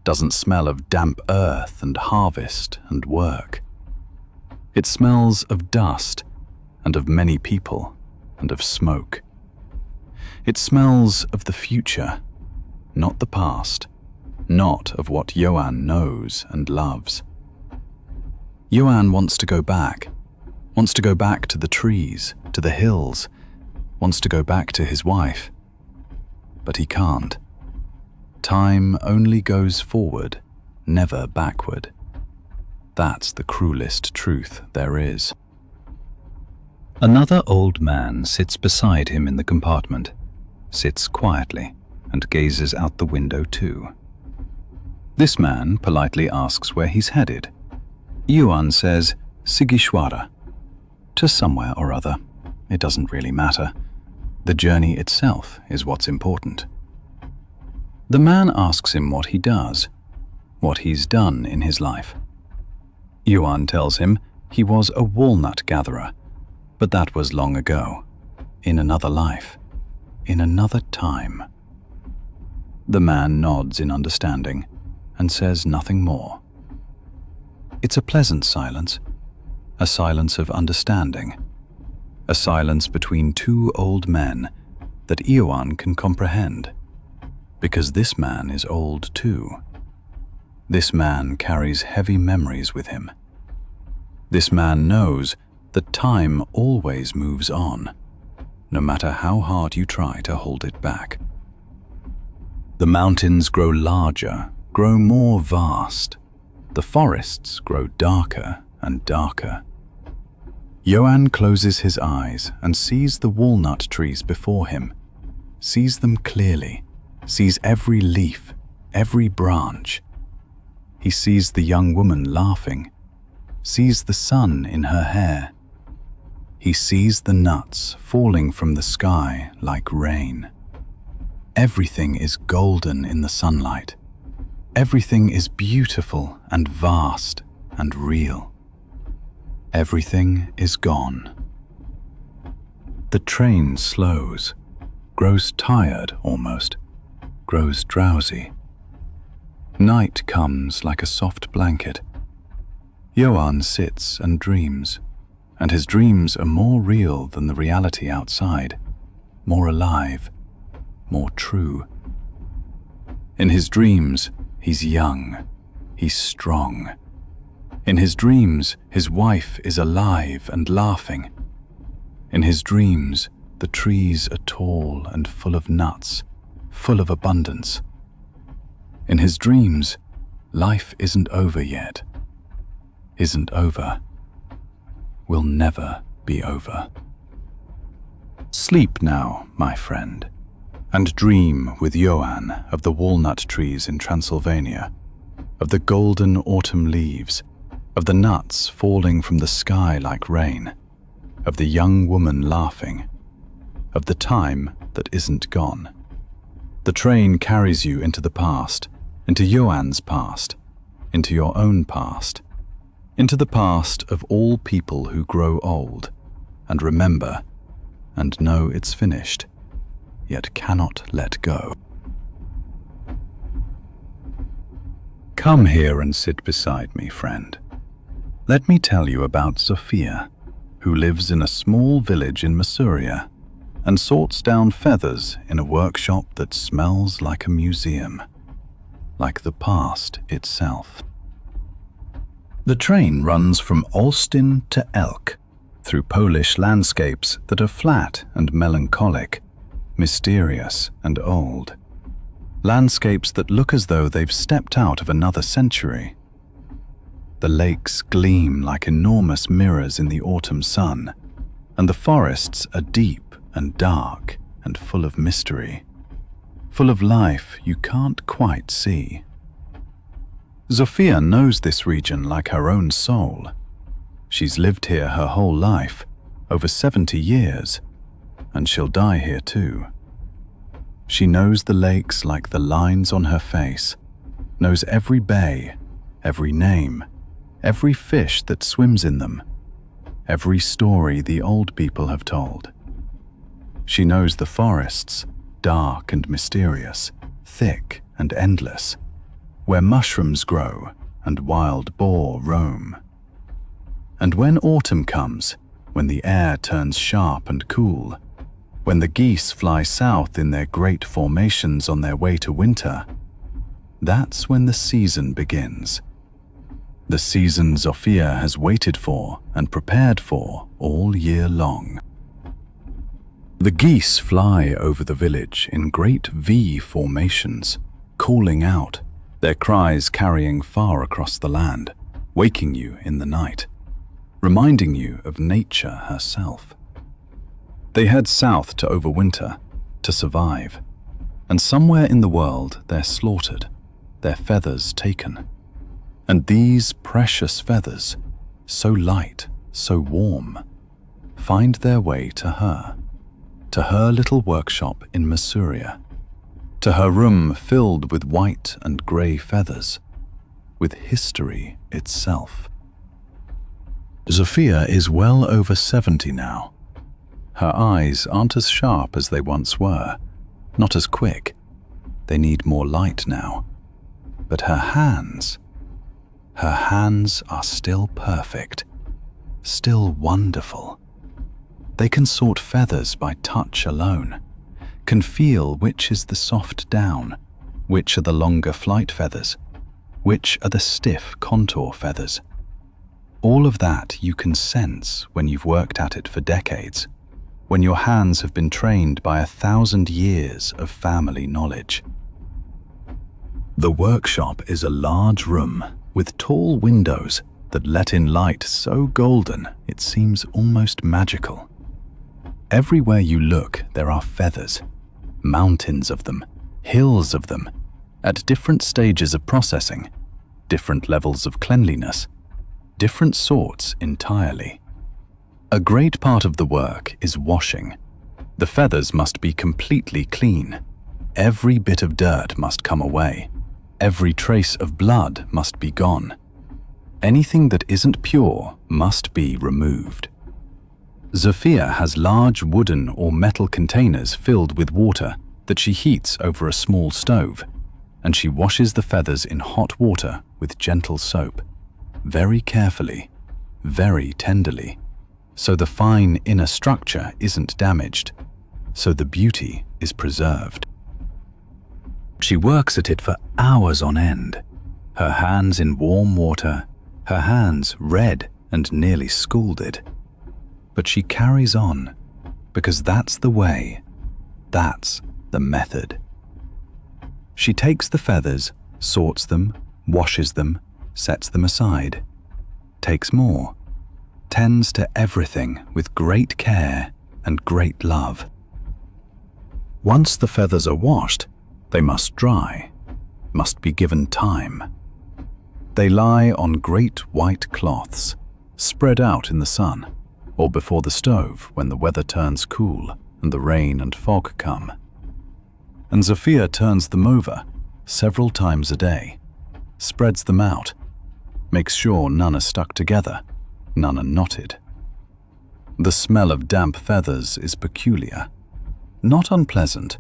Doesn't smell of damp earth and harvest and work. It smells of dust and of many people and of smoke. It smells of the future, not the past, not of what Johann knows and loves. Johann wants to go back to the trees, to the hills, wants to go back to his wife. But he can't. Time only goes forward, never backward. That's the cruelest truth there is. Another old man sits beside him in the compartment, sits quietly, and gazes out the window too. This man politely asks where he's headed. Johann says, Sigishwara, to somewhere or other. It doesn't really matter. The journey itself is what's important. The man asks him what he does, what he's done in his life. Johann tells him he was a walnut gatherer, but that was long ago, in another life, in another time. The man nods in understanding and says nothing more. It's a pleasant silence, a silence of understanding, a silence between two old men that Johann can comprehend, because this man is old too. This man carries heavy memories with him. This man knows that time always moves on, no matter how hard you try to hold it back. The mountains grow larger, grow more vast. The forests grow darker and darker. Johann closes his eyes and sees the walnut trees before him, sees them clearly, sees every leaf, every branch. He sees the young woman laughing, sees the sun in her hair. He sees the nuts falling from the sky like rain. Everything is golden in the sunlight. Everything is beautiful and vast and real. Everything is gone. The train slows, grows tired almost, grows drowsy. Night comes like a soft blanket. Johann sits and dreams, and his dreams are more real than the reality outside, more alive, more true. In his dreams, he's young, he's strong. In his dreams, his wife is alive and laughing. In his dreams, the trees are tall and full of nuts, full of abundance. In his dreams, life isn't over yet. Isn't over. Will never be over. Sleep now, my friend, and dream with Johann of the walnut trees in Transylvania, of the golden autumn leaves, of the nuts falling from the sky like rain, of the young woman laughing, of the time that isn't gone. The train carries you into the past, into Johann's past, into your own past, into the past of all people who grow old and remember and know it's finished, yet cannot let go. Come here and sit beside me, friend. Let me tell you about Sophia, who lives in a small village in Masuria and sorts down feathers in a workshop that smells like a museum, like the past itself. The train runs from Olsztyn to Elk, through Polish landscapes that are flat and melancholic, mysterious and old. Landscapes that look as though they've stepped out of another century. The lakes gleam like enormous mirrors in the autumn sun, and the forests are deep and dark and full of mystery, full of life you can't quite see. Sophia knows this region like her own soul. She's lived here her whole life, over 70 years, and she'll die here too. She knows the lakes like the lines on her face, knows every bay, every name, every fish that swims in them, every story the old people have told. She knows the forests, dark and mysterious, thick and endless, where mushrooms grow and wild boar roam. And when autumn comes, when the air turns sharp and cool, when the geese fly south in their great formations on their way to winter, that's when the season begins. The season Sophia has waited for and prepared for all year long. The geese fly over the village in great V formations, calling out, their cries carrying far across the land, waking you in the night, reminding you of nature herself. They head south to overwinter, to survive, and somewhere in the world they're slaughtered, their feathers taken. And these precious feathers, so light, so warm, find their way to her little workshop in Masuria, to her room filled with white and grey feathers, with history itself. Sophia is well over 70 now. Her eyes aren't as sharp as they once were, not as quick. They need more light now. But her hands are still perfect, still wonderful. They can sort feathers by touch alone, can feel which is the soft down, which are the longer flight feathers, which are the stiff contour feathers. All of that you can sense when you've worked at it for decades, when your hands have been trained by 1,000 years of family knowledge. The workshop is a large room with tall windows that let in light so golden it seems almost magical. Everywhere you look, there are feathers, mountains of them, hills of them, at different stages of processing, different levels of cleanliness, different sorts entirely. A great part of the work is washing. The feathers must be completely clean. Every bit of dirt must come away. Every trace of blood must be gone. Anything that isn't pure must be removed. Sophia has large wooden or metal containers filled with water that she heats over a small stove, and she washes the feathers in hot water with gentle soap, very carefully, very tenderly, so the fine inner structure isn't damaged, so the beauty is preserved. She works at it for hours on end, her hands in warm water, her hands red and nearly scalded. But she carries on, because that's the way, that's the method. She takes the feathers, sorts them, washes them, sets them aside, takes more, tends to everything with great care and great love. Once the feathers are washed, they must dry, must be given time. They lie on great white cloths, spread out in the sun, or before the stove when the weather turns cool and the rain and fog come. And Zofia turns them over several times a day, spreads them out, makes sure none are stuck together, none are knotted. The smell of damp feathers is peculiar, not unpleasant,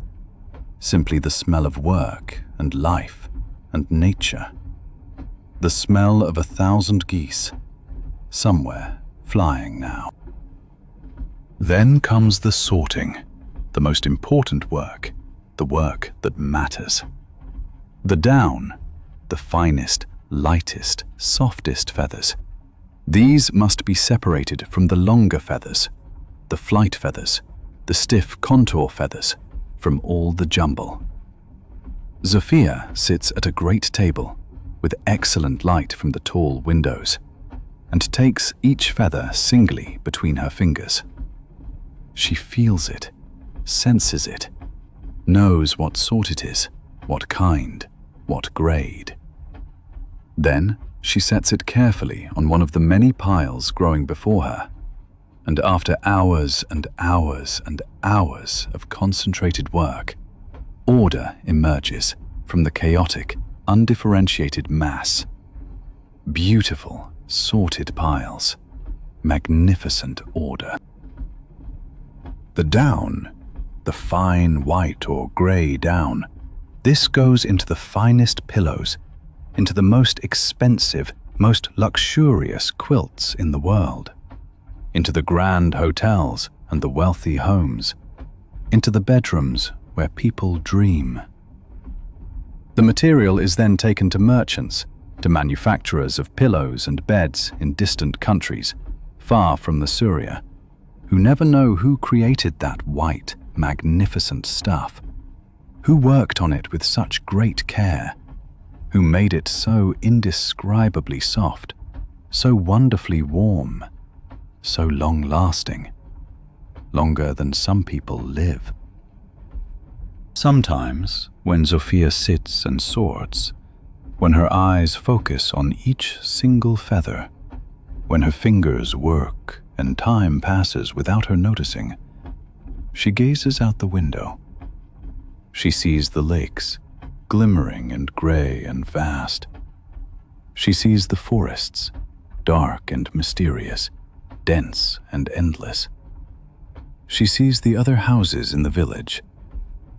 simply the smell of work and life and nature. The smell of 1,000 geese, somewhere flying now. Then comes the sorting, the most important work, the work that matters. The down, the finest, lightest, softest feathers. These must be separated from the longer feathers, the flight feathers, the stiff contour feathers, from all the jumble. Zofia sits at a great table with excellent light from the tall windows and takes each feather singly between her fingers. She feels it, senses it, knows what sort it is, what kind, what grade. Then she sets it carefully on one of the many piles growing before her, and after hours and hours and hours of concentrated work, order emerges from the chaotic, undifferentiated mass. Beautiful, sorted piles, magnificent order. The down, the fine white or grey down, this goes into the finest pillows, into the most expensive, most luxurious quilts in the world, into the grand hotels and the wealthy homes, into the bedrooms where people dream. The material is then taken to merchants, to manufacturers of pillows and beds in distant countries, far from the Surya, who never know who created that white, magnificent stuff, who worked on it with such great care, who made it so indescribably soft, so wonderfully warm, so long-lasting, longer than some people live. Sometimes, when Zofia sits and sorts, when her eyes focus on each single feather, when her fingers work and time passes without her noticing, she gazes out the window. She sees the lakes, glimmering and grey and vast. She sees the forests, dark and mysterious, dense and endless. She sees the other houses in the village,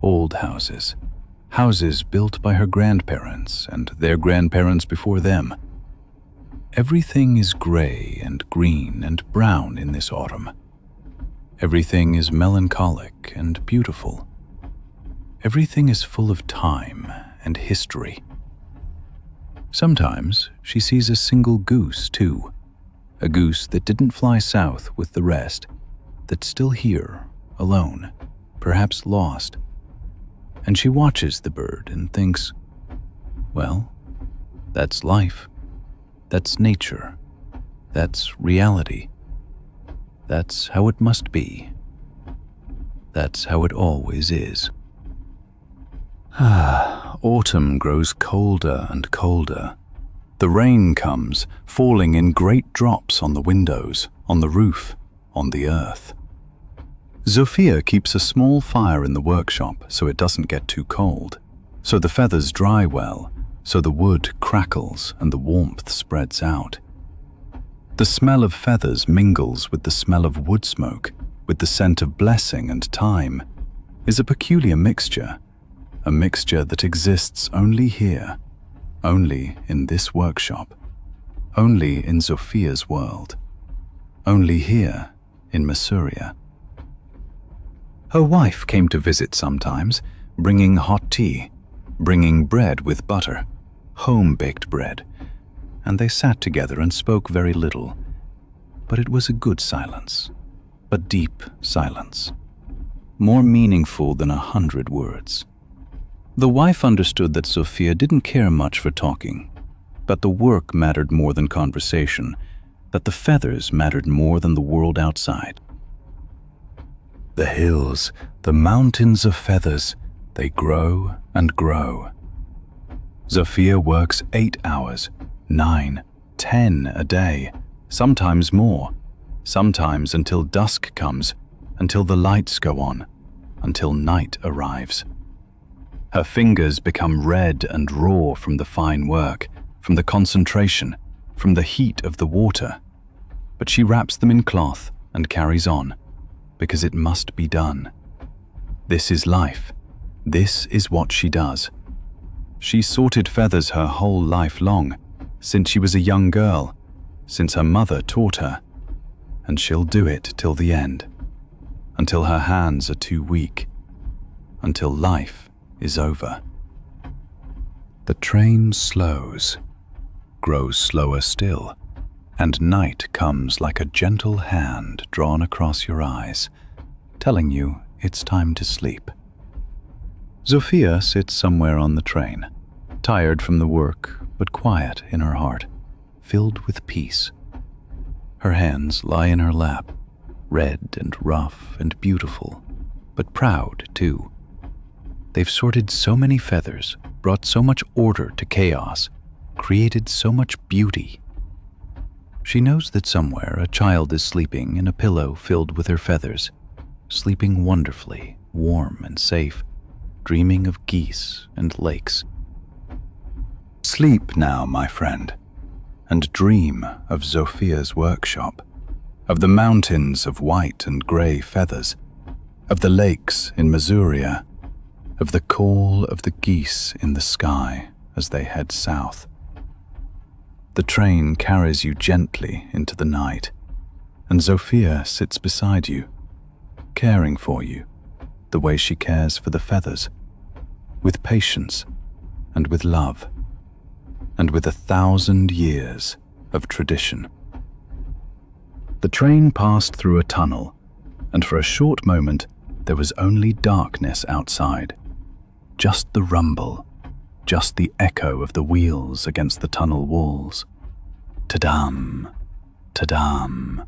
old houses, houses built by her grandparents and their grandparents before them. Everything is grey and green and brown in this autumn. Everything is melancholic and beautiful. Everything is full of time and history. Sometimes she sees a single goose, too, a goose that didn't fly south with the rest, that's still here, alone, perhaps lost. And she watches the bird and thinks, well, that's life, that's nature, that's reality, that's how it must be, that's how it always is. Autumn grows colder and colder. The rain comes, falling in great drops on the windows, on the roof, on the earth. Zofia keeps a small fire in the workshop so it doesn't get too cold, so the feathers dry well, so the wood crackles and the warmth spreads out. The smell of feathers mingles with the smell of wood smoke, with the scent of blessing and time, is a peculiar mixture, a mixture that exists only here, only in this workshop, only in Zofia's world, only here in Masuria. Her wife came to visit sometimes, bringing hot tea, bringing bread with butter, home-baked bread, and they sat together and spoke very little, but it was a good silence, a deep silence, more meaningful than 100 words. The wife understood that Sophia didn't care much for talking, that the work mattered more than conversation, that the feathers mattered more than the world outside. The hills, the mountains of feathers, they grow and grow. Sophia works 8 hours, 9, 10 a day, sometimes more, sometimes until dusk comes, until the lights go on, until night arrives. Her fingers become red and raw from the fine work, from the concentration, from the heat of the water. But she wraps them in cloth and carries on, because it must be done. This is life. This is what she does. She sorted feathers her whole life long, since she was a young girl, since her mother taught her, and she'll do it till the end, until her hands are too weak, until life is over. The train slows, grows slower still, and night comes like a gentle hand drawn across your eyes, telling you it's time to sleep. Sophia sits somewhere on the train, tired from the work, but quiet in her heart, filled with peace. Her hands lie in her lap, red and rough and beautiful, but proud too. They've sorted so many feathers, brought so much order to chaos, created so much beauty. She knows that somewhere a child is sleeping in a pillow filled with her feathers, sleeping wonderfully, warm and safe, dreaming of geese and lakes. Sleep now, my friend, and dream of Sophia's workshop, of the mountains of white and grey feathers, of the lakes in Missouri, of the call of the geese in the sky as they head south. The train carries you gently into the night, and Sophia sits beside you, caring for you the way she cares for the feathers, with patience and with love, and with 1,000 years of tradition. The train passed through a tunnel, and for a short moment there was only darkness outside, just the rumble, just the echo of the wheels against the tunnel walls. Ta-dam, ta-dam.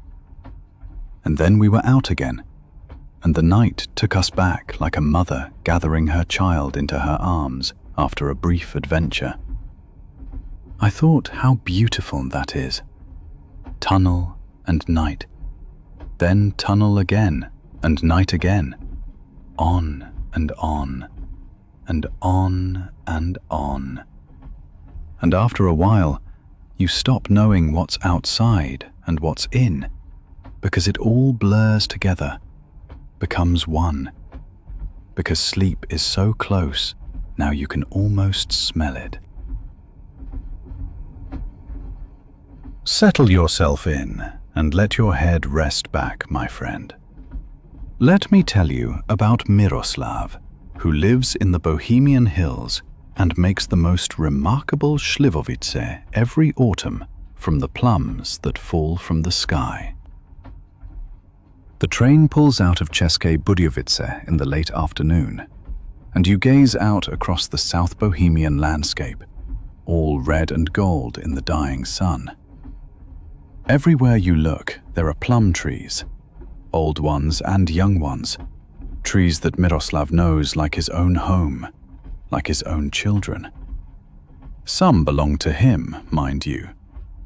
And then we were out again, and the night took us back like a mother gathering her child into her arms after a brief adventure. I thought how beautiful that is. Tunnel and night, then tunnel again and night again, on and on, and on and on. And after a while, you stop knowing what's outside and what's in, because it all blurs together, becomes one. Because sleep is so close, now you can almost smell it. Settle yourself in and let your head rest back, my friend. Let me tell you about Miroslav, who lives in the Bohemian hills and makes the most remarkable slivovice every autumn from the plums that fall from the sky. The train pulls out of České Budějovice in the late afternoon, and you gaze out across the South Bohemian landscape, all red and gold in the dying sun. Everywhere you look, there are plum trees, old ones and young ones, trees that Miroslav knows like his own home, like his own children. Some belong to him, mind you,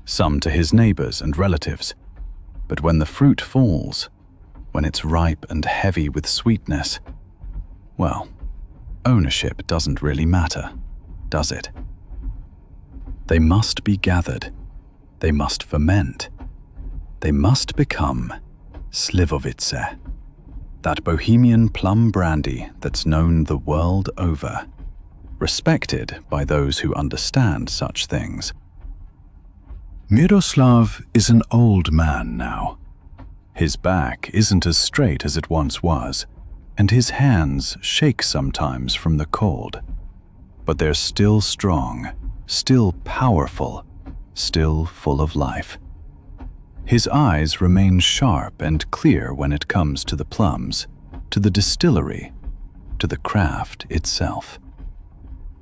some to his neighbors and relatives, but when the fruit falls, when it's ripe and heavy with sweetness, well, ownership doesn't really matter, does it? They must be gathered, they must ferment, they must become slivovice, that Bohemian plum brandy that's known the world over, respected by those who understand such things. Miroslav is an old man now. His back isn't as straight as it once was, and his hands shake sometimes from the cold. But they're still strong, still powerful, still full of life. His eyes remain sharp and clear when it comes to the plums, to the distillery, to the craft itself.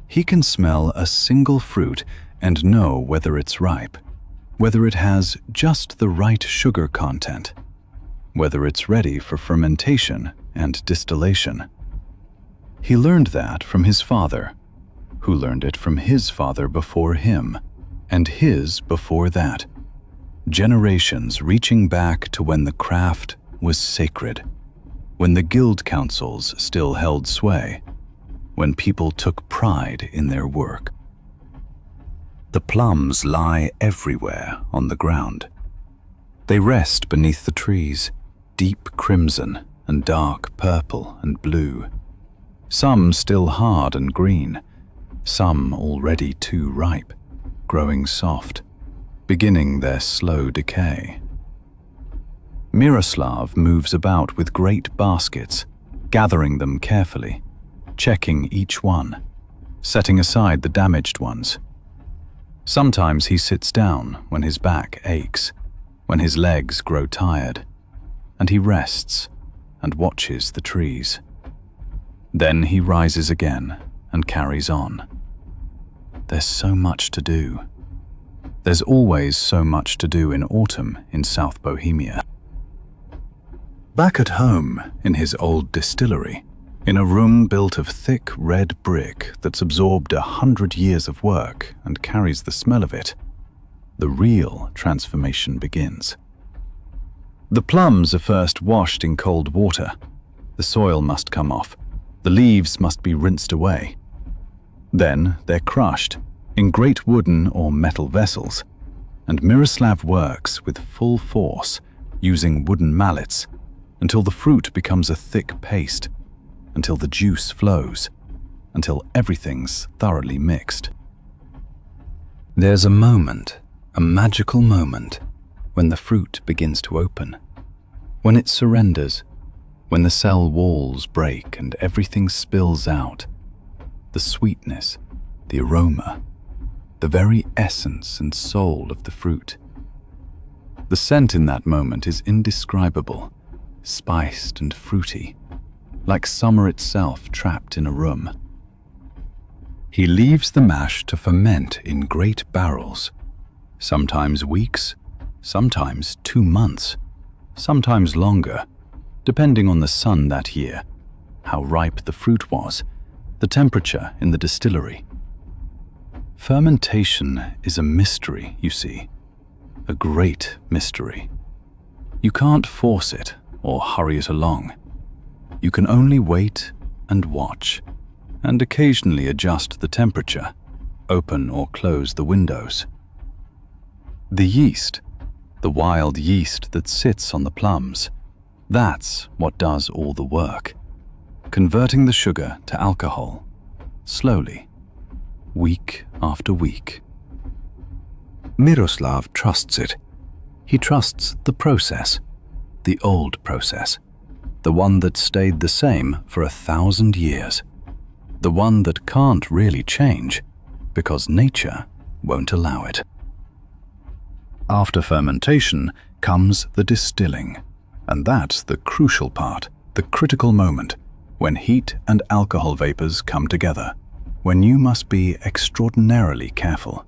He can smell a single fruit and know whether it's ripe, whether it has just the right sugar content, whether it's ready for fermentation and distillation. He learned that from his father, who learned it from his father before him, and his before that, generations reaching back to when the craft was sacred, when the guild councils still held sway, when people took pride in their work. The plums lie everywhere on the ground. They rest beneath the trees, deep crimson and dark purple and blue, some still hard and green, some already too ripe, growing soft, beginning their slow decay. Miroslav moves about with great baskets, gathering them carefully, checking each one, setting aside the damaged ones. Sometimes he sits down when his back aches, when his legs grow tired, and he rests and watches the trees. Then he rises again and carries on. There's so much to do. There's always so much to do in autumn in South Bohemia. Back at home in his old distillery, in a room built of thick red brick that's absorbed 100 years of work and carries the smell of it, the real transformation begins. The plums are first washed in cold water. The soil must come off. The leaves must be rinsed away. Then they're crushed in great wooden or metal vessels, and Miroslav works with full force using wooden mallets until the fruit becomes a thick paste, until the juice flows, until everything's thoroughly mixed. There's a moment, a magical moment, when the fruit begins to open, when it surrenders, when the cell walls break and everything spills out. The sweetness, the aroma, the very essence and soul of the fruit. The scent in that moment is indescribable, spiced and fruity, like summer itself trapped in a room. He leaves the mash to ferment in great barrels, sometimes weeks, sometimes 2 months, sometimes longer, depending on the sun that year, how ripe the fruit was, the temperature in the distillery. Fermentation is a mystery, you see, a great mystery. You can't force it or hurry it along. You can only wait and watch, and occasionally adjust the temperature, open or close the windows. The yeast, the wild yeast that sits on the plums, that's what does all the work, converting the sugar to alcohol, slowly, week after week. Miroslav trusts it. He trusts the process, the old process, the one that stayed the same for 1,000 years, the one that can't really change because nature won't allow it. After fermentation comes the distilling, and that's the crucial part, the critical moment, when heat and alcohol vapors come together, when you must be extraordinarily careful,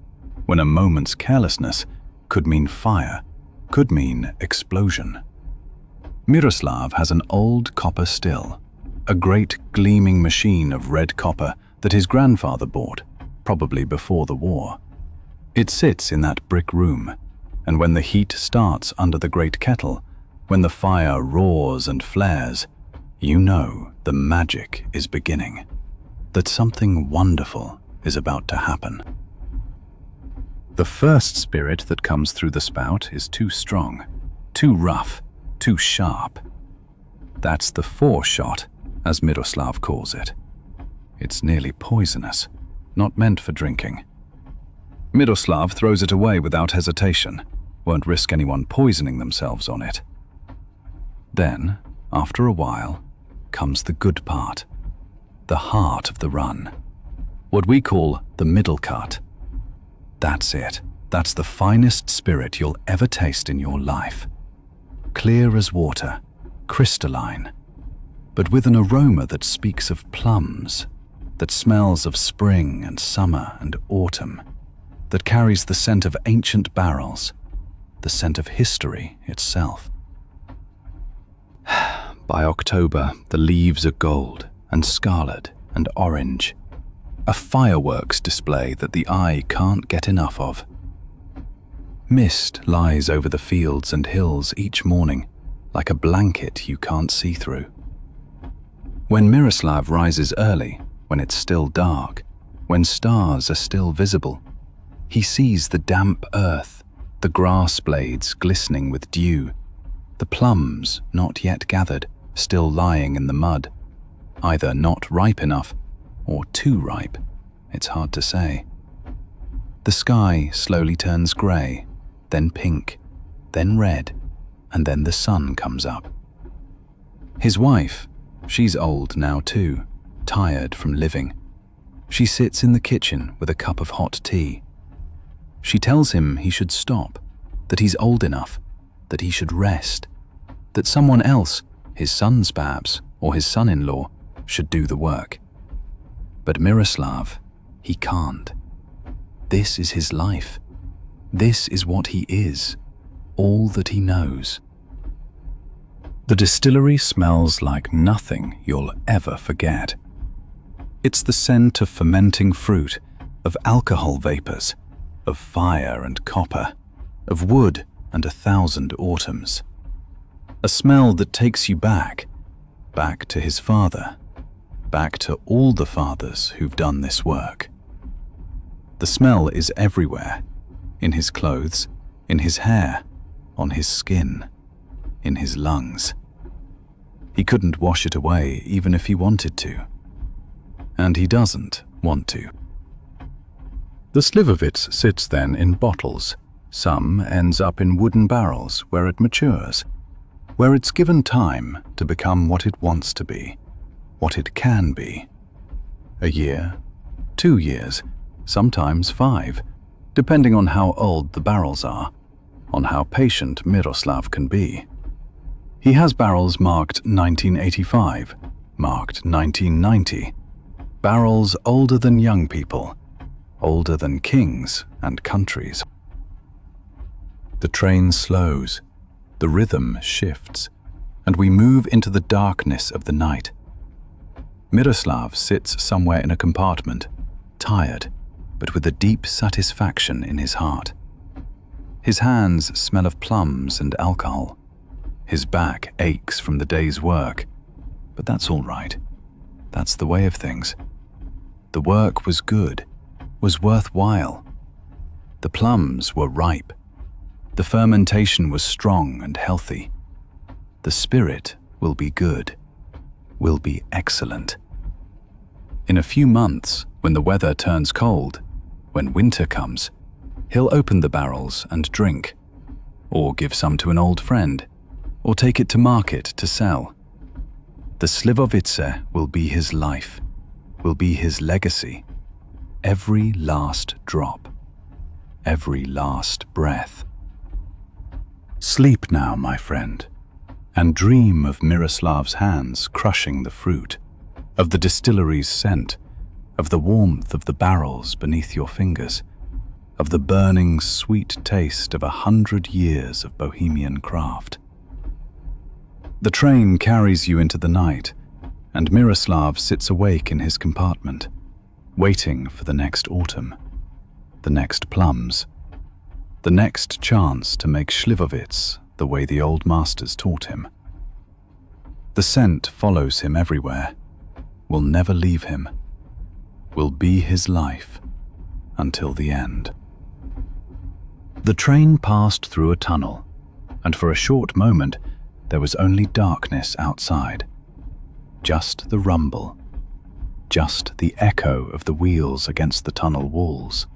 when a moment's carelessness could mean fire, could mean explosion. Miroslav has an old copper still, a great gleaming machine of red copper that his grandfather bought, probably before the war. It sits in that brick room, and when the heat starts under the great kettle, when the fire roars and flares, you know the magic is beginning, that something wonderful is about to happen. The first spirit that comes through the spout is too strong, too rough, too sharp. That's the foreshot, as Miroslav calls it. It's nearly poisonous, not meant for drinking. Miroslav throws it away without hesitation, won't risk anyone poisoning themselves on it. Then, after a while, comes the good part, the heart of the run, what we call the middle cut. That's it. That's the finest spirit you'll ever taste in your life. Clear as water, crystalline, but with an aroma that speaks of plums, that smells of spring and summer and autumn, that carries the scent of ancient barrels, the scent of history itself. By October, the leaves are gold and scarlet and orange, a fireworks display that the eye can't get enough of. Mist lies over the fields and hills each morning, like a blanket you can't see through. When Miroslav rises early, when it's still dark, when stars are still visible, he sees the damp earth, the grass blades glistening with dew, the plums not yet gathered, still lying in the mud, either not ripe enough or too ripe, it's hard to say. The sky slowly turns grey, then pink, then red, and then the sun comes up. His wife, she's old now too, tired from living. She sits in the kitchen with a cup of hot tea. She tells him he should stop, that he's old enough, that he should rest, that someone else, his sons perhaps, or his son-in-law, should do the work. But Miroslav, he can't. This is his life. This is what he is, all that he knows. The distillery smells like nothing you'll ever forget. It's the scent of fermenting fruit, of alcohol vapors, of fire and copper, of wood and 1,000 autumns. A smell that takes you back to his father, back to all the fathers who've done this work. The smell is everywhere, in his clothes, in his hair, on his skin, in his lungs. He couldn't wash it away even if he wanted to. And he doesn't want to. The slivovitz sits then in bottles. Some ends up in wooden barrels where it matures, where it's given time to become what it wants to be, what it can be. A year, 2 years, sometimes 5, depending on how old the barrels are, on how patient Miroslav can be. He has barrels marked 1985, marked 1990, barrels older than young people, older than kings and countries. The train slows, the rhythm shifts, and we move into the darkness of the night. Miroslav sits somewhere in a compartment, tired, but with a deep satisfaction in his heart. His hands smell of plums and alcohol. His back aches from the day's work, but that's all right. That's the way of things. The work was good, was worthwhile. The plums were ripe. The fermentation was strong and healthy. The spirit will be good, will be excellent. In a few months, when the weather turns cold, when winter comes, he'll open the barrels and drink, or give some to an old friend, or take it to market to sell. The slivovitze will be his life, will be his legacy, every last drop, every last breath. Sleep now, my friend, and dream of Miroslav's hands crushing the fruit, of the distillery's scent, of the warmth of the barrels beneath your fingers, of the burning sweet taste of 100 years of Bohemian craft. The train carries you into the night, and Miroslav sits awake in his compartment, waiting for the next autumn, the next plums, the next chance to make slivovitz the way the old masters taught him. The scent follows him everywhere, will never leave him, will be his life until the end. The train passed through a tunnel, and for a short moment there was only darkness outside. Just the rumble, just the echo of the wheels against the tunnel walls.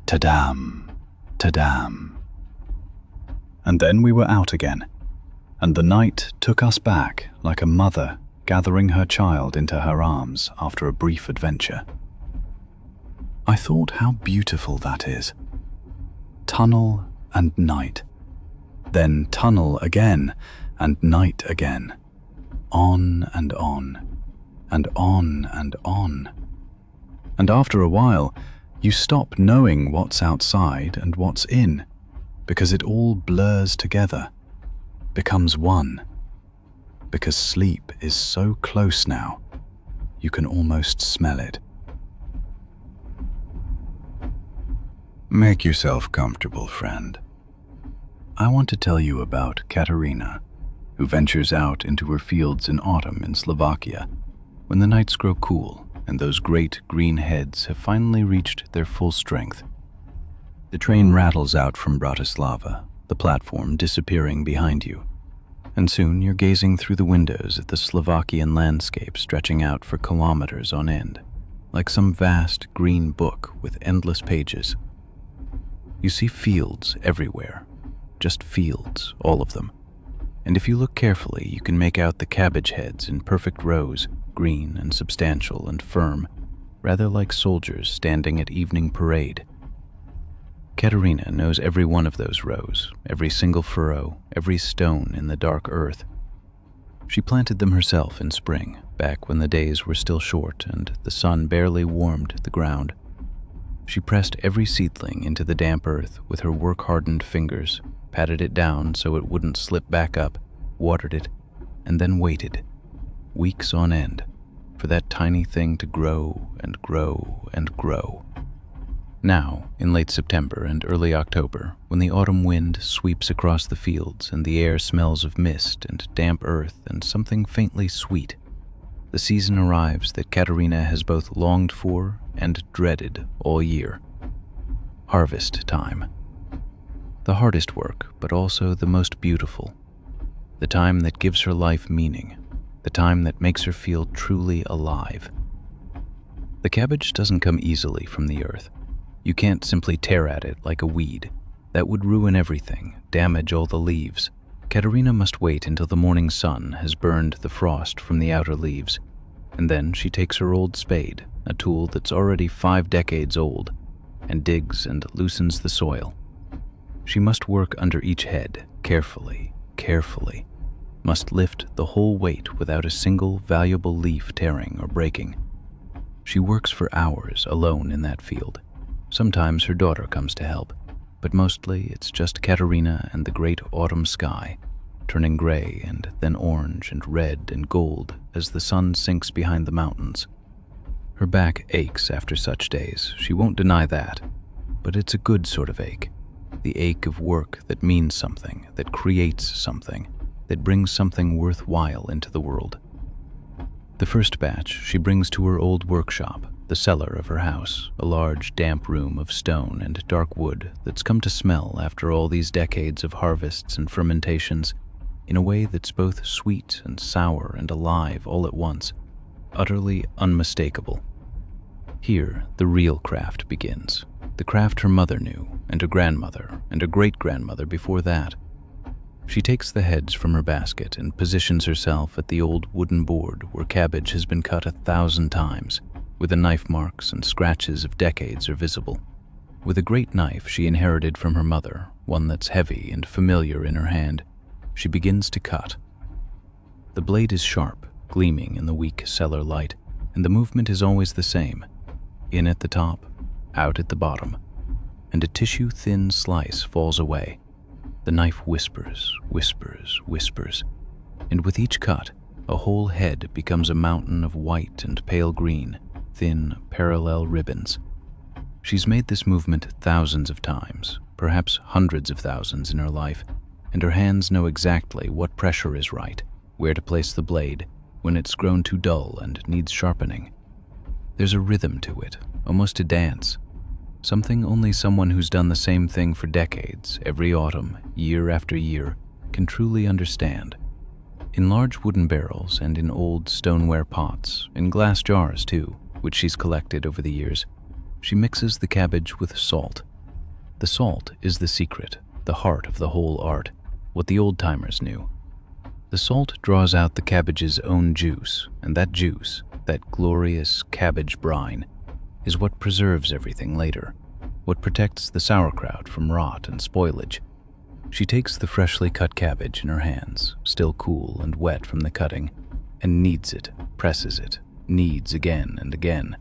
Ta-dam, ta-dam. And then we were out again, and the night took us back like a mother gathering her child into her arms after a brief adventure. I thought how beautiful that is. Tunnel and night, then tunnel again and night again, on and on, and on and on. And after a while, you stop knowing what's outside and what's in, because it all blurs together, becomes one. Because sleep is so close now, you can almost smell it. Make yourself comfortable, friend. I want to tell you about Katerina, who ventures out into her fields in autumn in Slovakia, when the nights grow cool and those great green heads have finally reached their full strength. The train rattles out from Bratislava, the platform disappearing behind you, and soon you're gazing through the windows at the Slovakian landscape stretching out for kilometers on end, like some vast green book with endless pages. You see fields everywhere, just fields, all of them. And if you look carefully, you can make out the cabbage heads in perfect rows, green and substantial and firm, rather like soldiers standing at evening parade. Katerina knows every one of those rows, every single furrow, every stone in the dark earth. She planted them herself in spring, back when the days were still short and the sun barely warmed the ground. She pressed every seedling into the damp earth with her work-hardened fingers, patted it down so it wouldn't slip back up, watered it, and then waited, weeks on end, for that tiny thing to grow and grow and grow. Now, in late September and early October, when the autumn wind sweeps across the fields and the air smells of mist and damp earth and something faintly sweet, the season arrives that Katerina has both longed for and dreaded all year. Harvest time. The hardest work, but also the most beautiful. The time that gives her life meaning. The time that makes her feel truly alive. The cabbage doesn't come easily from the earth. You can't simply tear at it like a weed. That would ruin everything, damage all the leaves. Katerina must wait until the morning sun has burned the frost from the outer leaves, and then she takes her old spade, a tool that's already 5 decades old, and digs and loosens the soil. She must work under each head, carefully, carefully, must lift the whole weight without a single valuable leaf tearing or breaking. She works for hours alone in that field. Sometimes her daughter comes to help, but mostly it's just Katerina and the great autumn sky, turning gray and then orange and red and gold as the sun sinks behind the mountains. Her back aches after such days, she won't deny that, but it's a good sort of ache, the ache of work that means something, that creates something, that brings something worthwhile into the world. The first batch she brings to her old workshop, the cellar of her house, a large damp room of stone and dark wood that's come to smell after all these decades of harvests and fermentations in a way that's both sweet and sour and alive all at once, utterly unmistakable. Here, the real craft begins, the craft her mother knew, and her grandmother, and her great-grandmother before that. She takes the heads from her basket and positions herself at the old wooden board where cabbage has been cut 1,000 times, where the knife marks and scratches of decades are visible. With a great knife she inherited from her mother, one that's heavy and familiar in her hand, she begins to cut. The blade is sharp, gleaming in the weak cellar light, and the movement is always the same, in at the top, out at the bottom, and a tissue-thin slice falls away. The knife whispers, whispers, whispers, and with each cut, a whole head becomes a mountain of white and pale green, thin, parallel ribbons. She's made this movement thousands of times, perhaps hundreds of thousands in her life, and her hands know exactly what pressure is right, where to place the blade, when it's grown too dull and needs sharpening. There's a rhythm to it, almost a dance, something only someone who's done the same thing for decades, every autumn, year after year, can truly understand. In large wooden barrels and in old stoneware pots, in glass jars too, which she's collected over the years, she mixes the cabbage with salt. The salt is the secret, the heart of the whole art, what the old-timers knew. The salt draws out the cabbage's own juice, and that juice, that glorious cabbage brine, is what preserves everything later, what protects the sauerkraut from rot and spoilage. She takes the freshly cut cabbage in her hands, still cool and wet from the cutting, and kneads it, presses it, kneads again and again.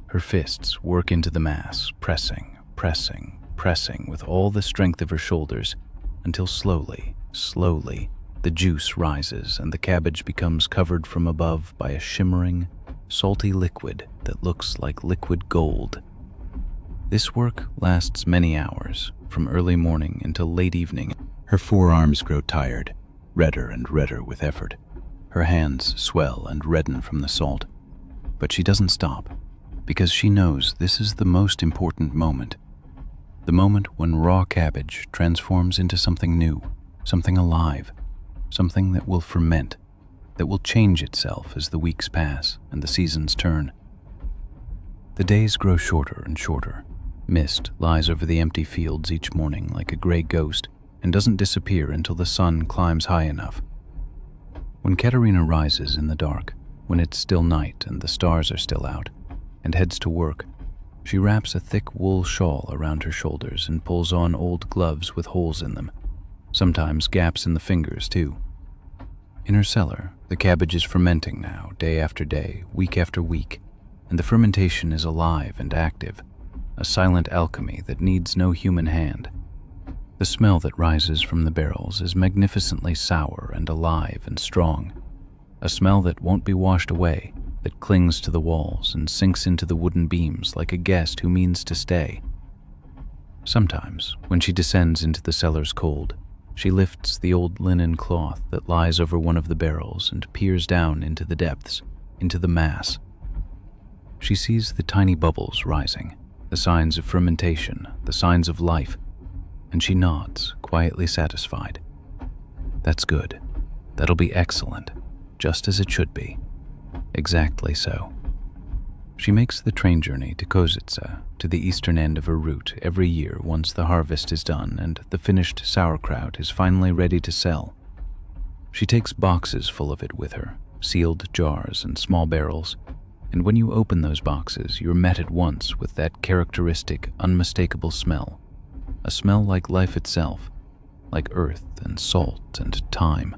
Her fists work into the mass, pressing, pressing, pressing with all the strength of her shoulders until slowly, slowly, the juice rises and the cabbage becomes covered from above by a shimmering, salty liquid that looks like liquid gold. This work lasts many hours, from early morning until late evening. Her forearms grow tired, redder and redder with effort. Her hands swell and redden from the salt. But she doesn't stop, because she knows this is the most important moment. The moment when raw cabbage transforms into something new, something alive, something that will ferment, that will change itself as the weeks pass and the seasons turn. The days grow shorter and shorter. Mist lies over the empty fields each morning like a gray ghost and doesn't disappear until the sun climbs high enough. When Katerina rises in the dark, when it's still night and the stars are still out, and heads to work, she wraps a thick wool shawl around her shoulders and pulls on old gloves with holes in them, sometimes gaps in the fingers too. In her cellar, the cabbage is fermenting now, day after day, week after week, and the fermentation is alive and active, a silent alchemy that needs no human hand. The smell that rises from the barrels is magnificently sour and alive and strong, a smell that won't be washed away, that clings to the walls and sinks into the wooden beams like a guest who means to stay. Sometimes, when she descends into the cellar's cold, she lifts the old linen cloth that lies over one of the barrels and peers down into the depths, into the mass. She sees the tiny bubbles rising, the signs of fermentation, the signs of life, and she nods, quietly satisfied. That's good. That'll be excellent, just as it should be. Exactly so. She makes the train journey to Kozice, to the eastern end of her route, every year once the harvest is done and the finished sauerkraut is finally ready to sell. She takes boxes full of it with her, sealed jars and small barrels, and when you open those boxes, you're met at once with that characteristic, unmistakable smell, a smell like life itself, like earth and salt and time.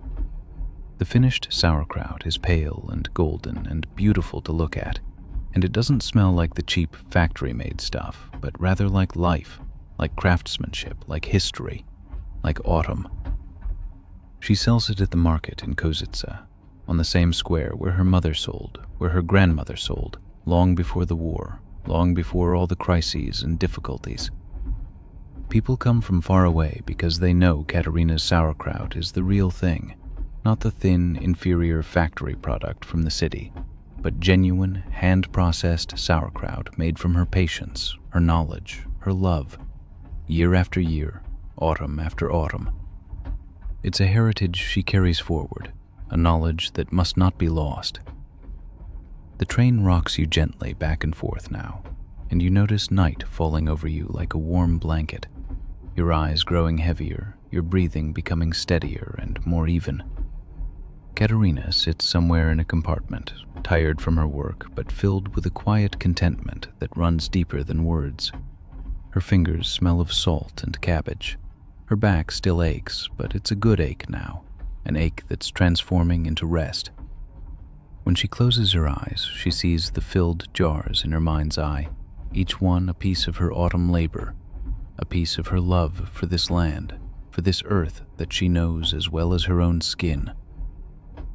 The finished sauerkraut is pale and golden and beautiful to look at, and it doesn't smell like the cheap factory-made stuff, but rather like life, like craftsmanship, like history, like autumn. She sells it at the market in Kozice, on the same square where her mother sold, where her grandmother sold, long before the war, long before all the crises and difficulties. People come from far away because they know Katerina's sauerkraut is the real thing, not the thin, inferior factory product from the city, but genuine, hand-processed sauerkraut made from her patience, her knowledge, her love, year after year, autumn after autumn. It's a heritage she carries forward, a knowledge that must not be lost. The train rocks you gently back and forth now, and you notice night falling over you like a warm blanket, your eyes growing heavier, your breathing becoming steadier and more even. Katerina sits somewhere in a compartment, tired from her work but filled with a quiet contentment that runs deeper than words. Her fingers smell of salt and cabbage. Her back still aches, but it's a good ache now, an ache that's transforming into rest. When she closes her eyes, she sees the filled jars in her mind's eye, each one a piece of her autumn labor, a piece of her love for this land, for this earth that she knows as well as her own skin.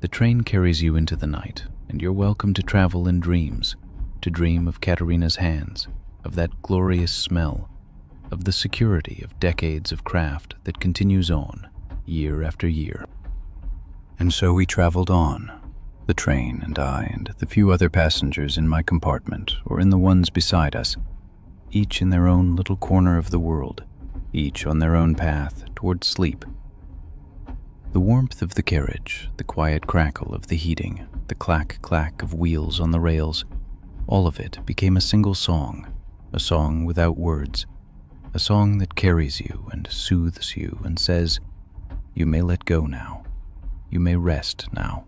The train carries you into the night, and you're welcome to travel in dreams, to dream of Katerina's hands, of that glorious smell, of the security of decades of craft that continues on, year after year. And so we traveled on, the train and I and the few other passengers in my compartment or in the ones beside us, each in their own little corner of the world, each on their own path toward sleep. The warmth of the carriage, the quiet crackle of the heating, the clack-clack of wheels on the rails, all of it became a single song, a song without words, a song that carries you and soothes you and says, "You may let go now. You may rest now."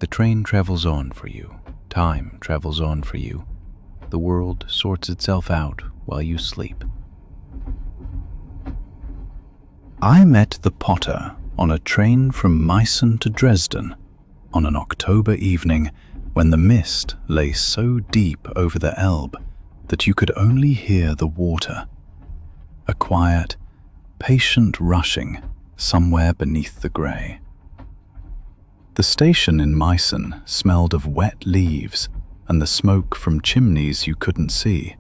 The train travels on for you. Time travels on for you. The world sorts itself out while you sleep. I met the potter on a train from Meissen to Dresden. on an October evening when the mist lay so deep over the Elbe that you could only hear the water, a quiet, patient rushing somewhere beneath the grey. The station in Meissen smelled of wet leaves and the smoke from chimneys you couldn't see,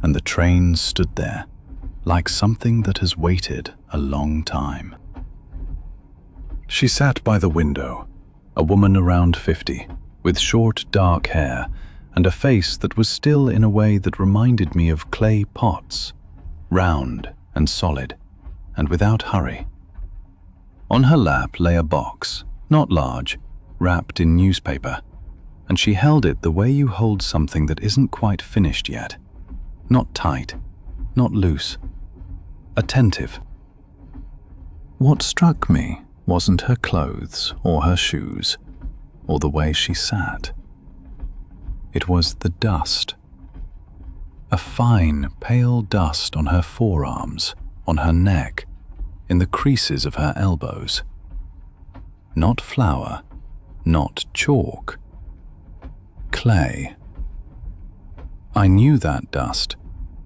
and the train stood there like something that has waited a long time. She sat by the window, a woman around 50, with short dark hair and a face that was still in a way that reminded me of clay pots, round and solid, and without hurry. On her lap lay a box, not large, wrapped in newspaper, and she held it the way you hold something that isn't quite finished yet. Not tight, not loose, attentive. What struck me wasn't her clothes or her shoes, or the way she sat. It was the dust. A fine, pale dust on her forearms, on her neck, in the creases of her elbows. Not flour, not chalk. Clay. I knew that dust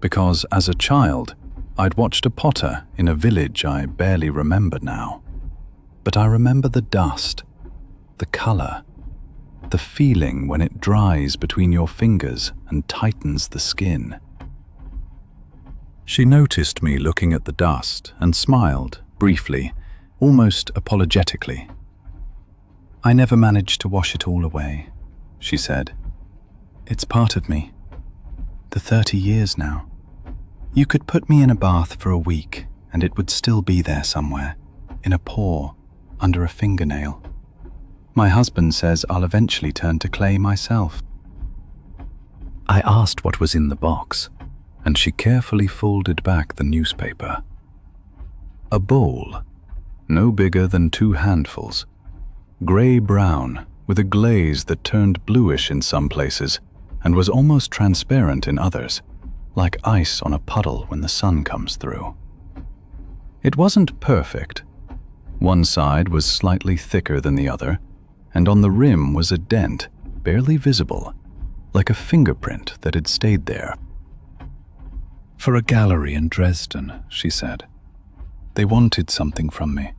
because, as a child, I'd watched a potter in a village I barely remember now. But I remember the dust, the color, the feeling when it dries between your fingers and tightens the skin. She noticed me looking at the dust and smiled, briefly, almost apologetically. "I never managed to wash it all away," she said. "It's part of me. The 30 years now. You could put me in a bath for a week and it would still be there somewhere, in a pore, under a fingernail. My husband says I'll eventually turn to clay myself." I asked what was in the box, and she carefully folded back the newspaper. A bowl, no bigger than 2 handfuls, grey-brown with a glaze that turned bluish in some places and was almost transparent in others, like ice on a puddle when the sun comes through. It wasn't perfect. One side was slightly thicker than the other, and on the rim was a dent, barely visible, like a fingerprint that had stayed there. "For a gallery in Dresden," she said. "They wanted something from me.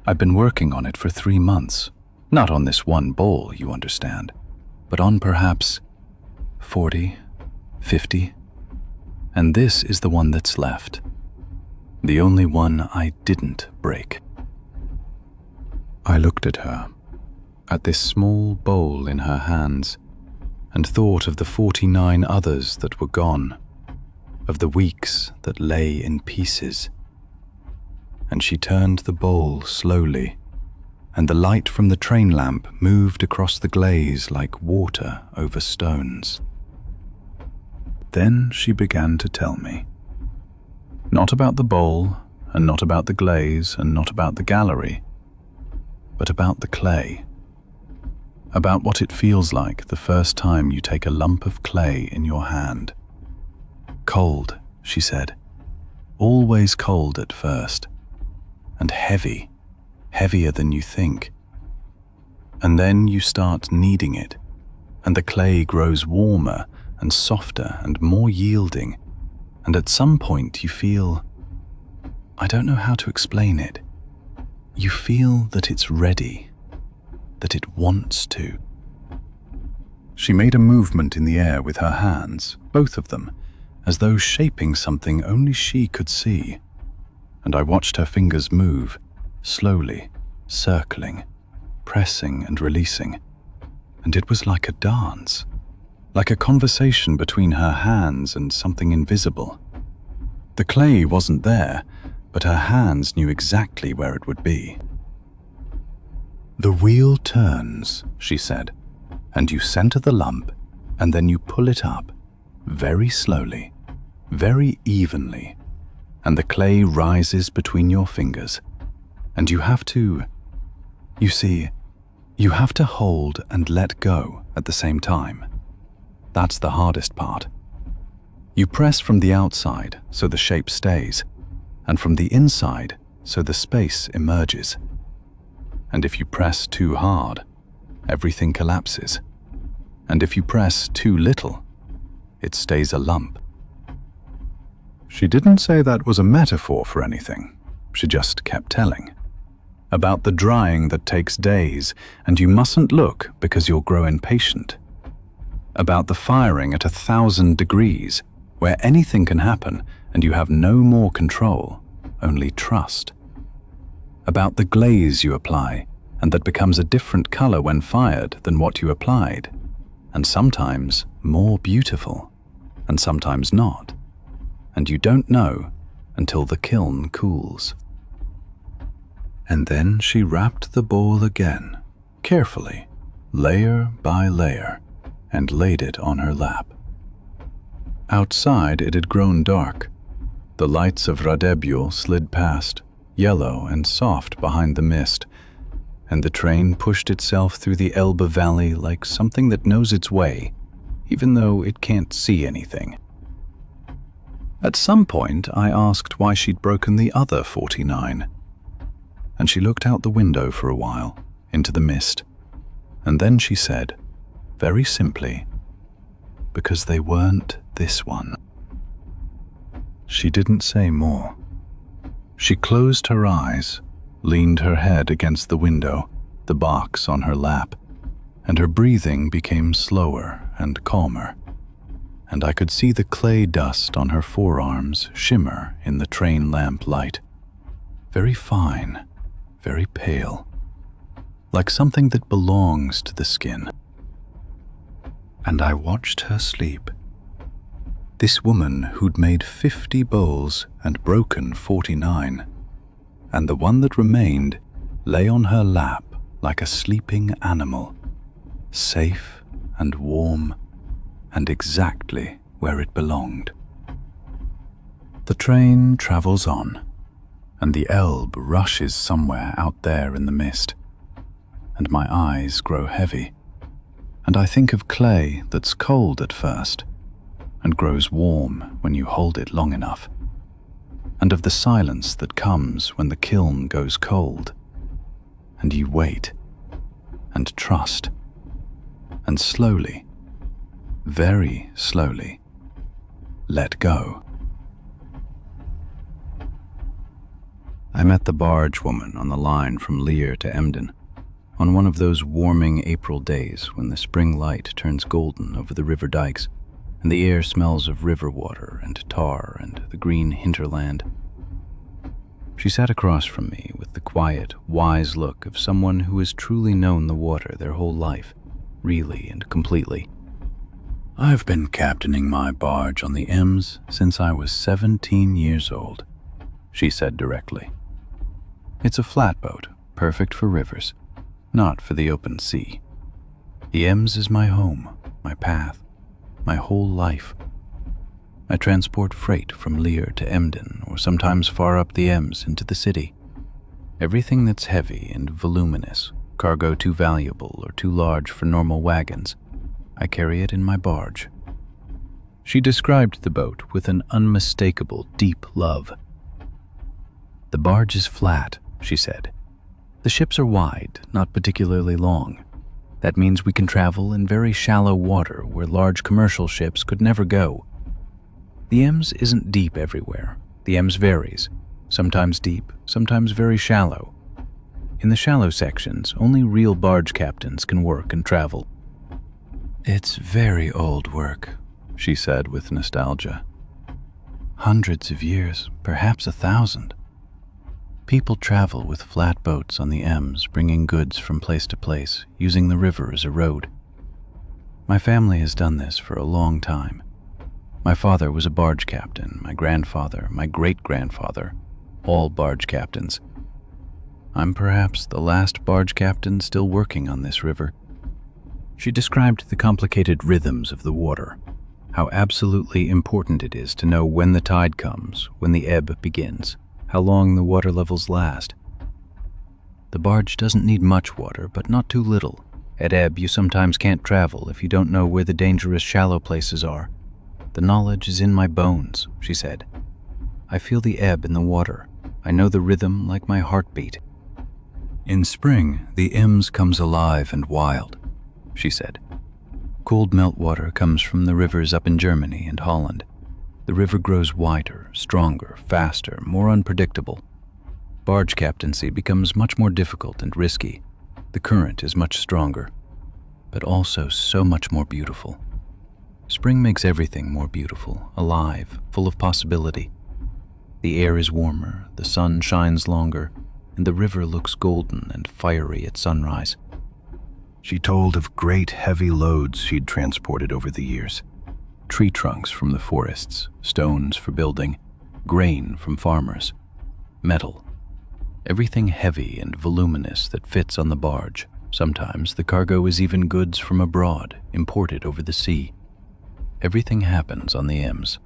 I've been working on it for 3 months. Not on this one bowl, you understand, but on perhaps 40, 50. And this is the one that's left. The only one I didn't break." I looked at her, at this small bowl in her hands, and thought of the 49 others that were gone, of the weeks that lay in pieces. And she turned the bowl slowly, and the light from the train lamp moved across the glaze like water over stones. Then she began to tell me. Not about the bowl, and not about the glaze, and not about the gallery, but about the clay. About what it feels like the first time you take a lump of clay in your hand. Cold, she said. Always cold at first. And heavy, heavier than you think. And then you start kneading it, and the clay grows warmer and softer and more yielding, and at some point you feel, I don't know how to explain it, you feel that it's ready, that it wants to. She made a movement in the air with her hands, both of them, as though shaping something only she could see, and I watched her fingers move, slowly, circling, pressing and releasing, and it was like a dance, like a conversation between her hands and something invisible. The clay wasn't there, but her hands knew exactly where it would be. "The wheel turns," she said, "and you center the lump, and then you pull it up, very slowly, very evenly, and the clay rises between your fingers, and you have to, you see, you have to hold and let go at the same time. That's the hardest part. You press from the outside so the shape stays, and from the inside so the space emerges. And if you press too hard, everything collapses. And if you press too little, it stays a lump. She didn't say that was a metaphor for anything. She just kept telling. About the drying that takes days, and you mustn't look because you'll grow impatient. About the firing at 1,000 degrees, where anything can happen and you have no more control, only trust. About the glaze you apply, and that becomes a different color when fired than what you applied, and sometimes more beautiful, and sometimes not, and you don't know until the kiln cools. And then she wrapped the bowl again, carefully, layer by layer, and laid it on her lap. Outside it had grown dark. The lights of Radebule slid past, yellow and soft behind the mist, and the train pushed itself through the Elbe Valley like something that knows its way, even though it can't see anything. At some point, I asked why she'd broken the other 49, and she looked out the window for a while, into the mist, and then she said, very simply, because they weren't this one. She didn't say more. She closed her eyes, leaned her head against the window, the box on her lap, and her breathing became slower and calmer, and I could see the clay dust on her forearms shimmer in the train lamp light, very fine, very pale, like something that belongs to the skin. And I watched her sleep. This woman who'd made 50 bowls and broken 49, and the one that remained lay on her lap like a sleeping animal, safe and warm and exactly where it belonged. The train travels on, and the Elbe rushes somewhere out there in the mist, and my eyes grow heavy, and I think of clay that's cold at first and grows warm when you hold it long enough, and of the silence that comes when the kiln goes cold, and you wait and trust, and slowly, very slowly, let go. I met the Barge Woman on the line from Lier to Emden, on one of those warming April days when the spring light turns golden over the river dikes, and the air smells of river water and tar and the green hinterland. She sat across from me with the quiet, wise look of someone who has truly known the water their whole life, really and completely. I've been captaining my barge on the Ems since I was 17 years old, she said directly. It's a flatboat, perfect for rivers, not for the open sea. The Ems is my home, my path, my whole life. I transport freight from Lier to Emden, or sometimes far up the Ems into the city. Everything that's heavy and voluminous, cargo too valuable or too large for normal wagons, I carry it in my barge. She described the boat with an unmistakable, deep love. The barge is flat, she said. The ships are wide, not particularly long. That means we can travel in very shallow water where large commercial ships could never go. The Ems isn't deep everywhere. The Ems varies, sometimes deep, sometimes very shallow. In the shallow sections, only real barge captains can work and travel. It's very old work, she said with nostalgia. Hundreds of years, perhaps 1,000. People travel with flat boats on the Ems, bringing goods from place to place, using the river as a road. My family has done this for a long time. My father was a barge captain, my grandfather, my great-grandfather, all barge captains. I'm perhaps the last barge captain still working on this river. She described the complicated rhythms of the water, how absolutely important it is to know when the tide comes, when the ebb begins, how long the water levels last. The barge doesn't need much water, but not too little. At ebb, you sometimes can't travel if you don't know where the dangerous shallow places are. The knowledge is in my bones, she said. I feel the ebb in the water. I know the rhythm like my heartbeat. In spring, the Ems comes alive and wild, she said. Cold meltwater comes from the rivers up in Germany and Holland. The river grows wider, stronger, faster, more unpredictable. Barge captaincy becomes much more difficult and risky. The current is much stronger, but also so much more beautiful. Spring makes everything more beautiful, alive, full of possibility. The air is warmer, the sun shines longer, and the river looks golden and fiery at sunrise. She told of great heavy loads she'd transported over the years. Tree trunks from the forests, stones for building, grain from farmers, metal. Everything heavy and voluminous that fits on the barge. Sometimes the cargo is even goods from abroad, imported over the sea. Everything happens on the Ems.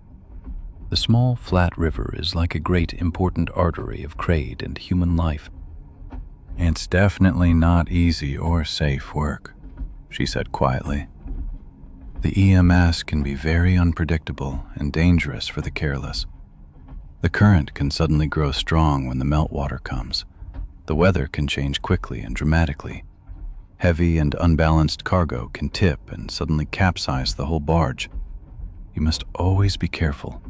The small, flat river is like a great, important artery of trade and human life. It's definitely not easy or safe work, she said quietly. The EMS can be very unpredictable and dangerous for the careless. The current can suddenly grow strong when the meltwater comes. The weather can change quickly and dramatically. Heavy and unbalanced cargo can tip and suddenly capsize the whole barge. You must always be careful,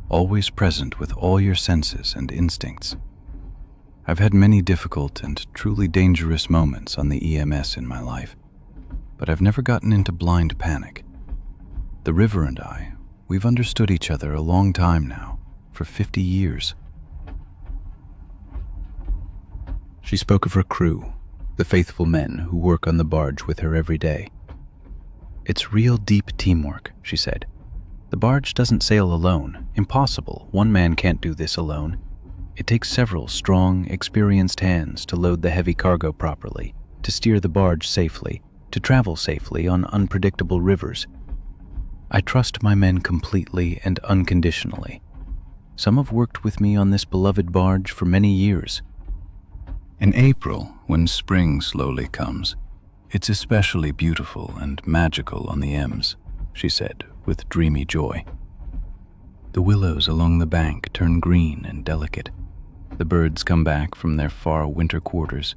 always present with all your senses and instincts. I've had many difficult and truly dangerous moments on the EMS in my life, but I've never gotten into blind panic. The river and I, we've understood each other a long time now, for 50 years. She spoke of her crew, the faithful men who work on the barge with her every day. It's real deep teamwork, she said. The barge doesn't sail alone. Impossible. One man can't do this alone. It takes several strong, experienced hands to load the heavy cargo properly, to steer the barge safely, to travel safely on unpredictable rivers. I trust my men completely and unconditionally. Some have worked with me on this beloved barge for many years. In April, when spring slowly comes, it's especially beautiful and magical on the Ems, she said with dreamy joy. The willows along the bank turn green and delicate. The birds come back from their far winter quarters.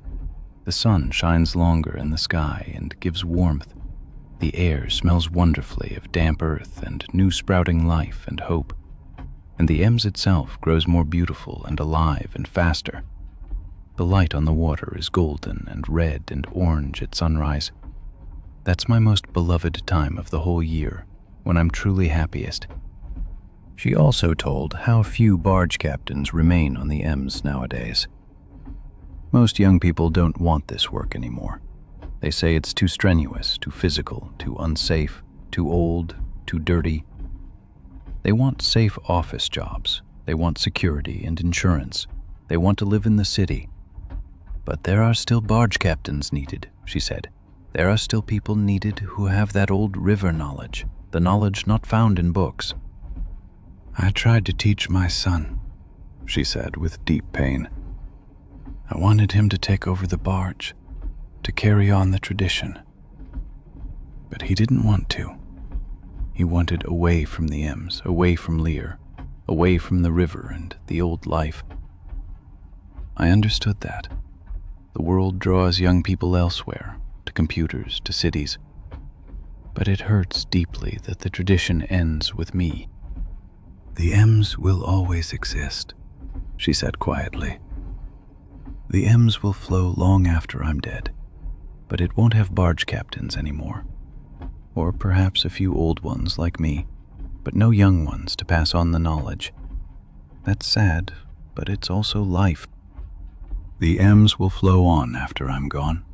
The sun shines longer in the sky and gives warmth. The air smells wonderfully of damp earth and new sprouting life and hope. And the Ems itself grows more beautiful and alive and faster. The light on the water is golden and red and orange at sunrise. That's my most beloved time of the whole year, when I'm truly happiest. She also told how few barge captains remain on the Ems nowadays. Most young people don't want this work anymore. They say it's too strenuous, too physical, too unsafe, too old, too dirty. They want safe office jobs. They want security and insurance. They want to live in the city. But there are still barge captains needed, she said. There are still people needed who have that old river knowledge, the knowledge not found in books. I tried to teach my son, she said with deep pain. I wanted him to take over the barge, to carry on the tradition. But he didn't want to. He wanted away from the Ems, away from Lear, away from the river and the old life. I understood that. The world draws young people elsewhere, to computers, to cities. But it hurts deeply that the tradition ends with me. The Ems will always exist, she said quietly. The Ems will flow long after I'm dead, but it won't have barge captains anymore. Or perhaps a few old ones like me, but no young ones to pass on the knowledge. That's sad, but it's also life. The Ems will flow on after I'm gone,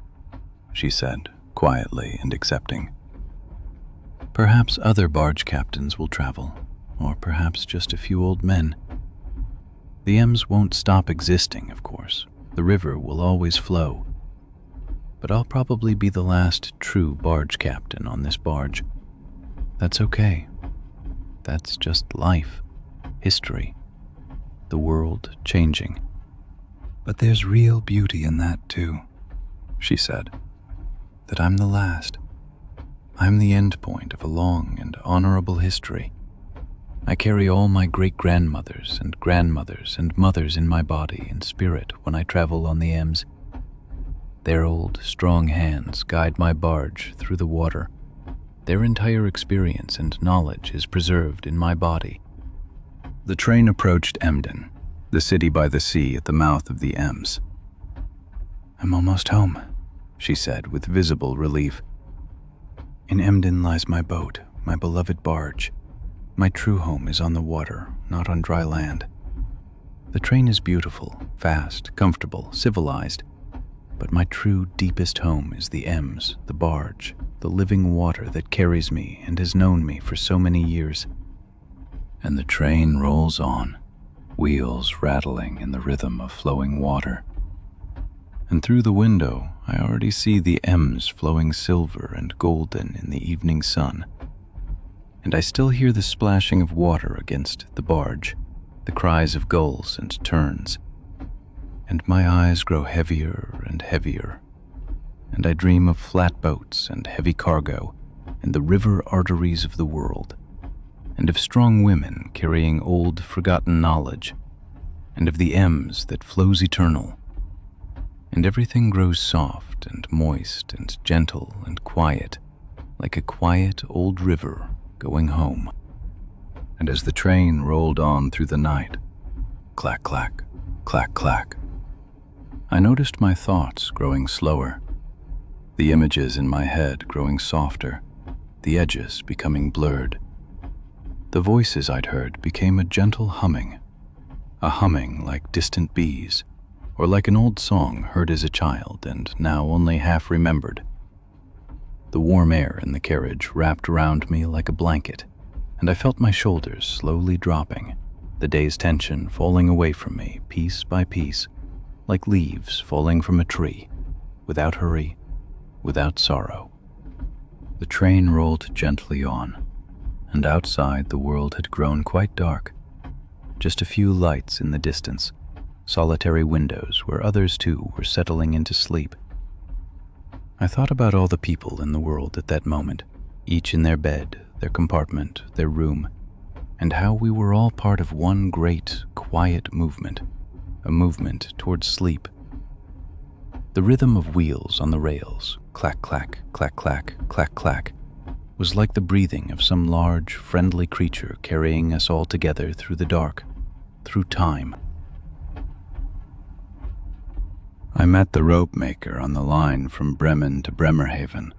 she said, quietly and accepting. Perhaps other barge captains will travel, or perhaps just a few old men. The Ems won't stop existing, of course. The river will always flow. But I'll probably be the last true barge captain on this barge. That's okay. That's just life, history, the world changing. But there's real beauty in that too, she said. That I'm the last. I'm the end point of a long and honorable history. I carry all my great-grandmothers and grandmothers and mothers in my body and spirit when I travel on the Ems. Their old, strong hands guide my barge through the water. Their entire experience and knowledge is preserved in my body. The train approached Emden, the city by the sea at the mouth of the Ems. "I'm almost home," she said with visible relief. "In Emden lies my boat, my beloved barge. My true home is on the water, not on dry land. The train is beautiful, fast, comfortable, civilized, but my true, deepest home is the Ems, the barge, the living water that carries me and has known me for so many years." And the train rolls on, wheels rattling in the rhythm of flowing water. And through the window, I already see the Ems flowing silver and golden in the evening sun. And I still hear the splashing of water against the barge, the cries of gulls and terns. And my eyes grow heavier and heavier, and I dream of flat boats and heavy cargo and the river arteries of the world, and of strong women carrying old, forgotten knowledge, and of the Ems that flows eternal. And everything grows soft and moist and gentle and quiet, like a quiet old river going home. And as the train rolled on through the night, clack, clack, clack, clack, I noticed my thoughts growing slower, the images in my head growing softer, the edges becoming blurred. The voices I'd heard became a gentle humming, a humming like distant bees, or like an old song heard as a child and now only half remembered. The warm air in the carriage wrapped around me like a blanket, and I felt my shoulders slowly dropping, the day's tension falling away from me piece by piece, like leaves falling from a tree, without hurry, without sorrow. The train rolled gently on, and outside the world had grown quite dark. Just a few lights in the distance, solitary windows where others too were settling into sleep. I thought about all the people in the world at that moment, each in their bed, their compartment, their room, and how we were all part of one great, quiet movement, a movement towards sleep. The rhythm of wheels on the rails, clack, clack, clack, clack, clack, clack, was like the breathing of some large, friendly creature carrying us all together through the dark, through time. I met the Ropemaker on the line from Bremen to Bremerhaven,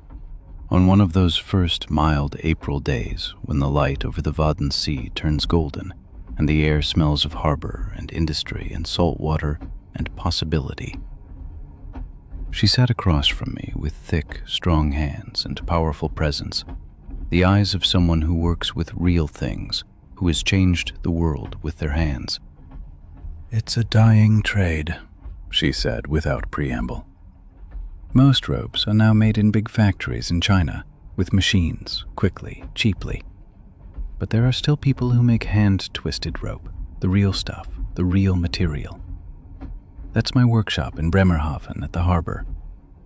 on one of those first mild April days when the light over the Wadden Sea turns golden and the air smells of harbor and industry and salt water and possibility. She sat across from me with thick, strong hands and powerful presence, the eyes of someone who works with real things, who has changed the world with their hands. "It's a dying trade," she said without preamble. "Most ropes are now made in big factories in China, with machines, quickly, cheaply. But there are still people who make hand-twisted rope, the real stuff, the real material. That's my workshop in Bremerhaven at the harbor.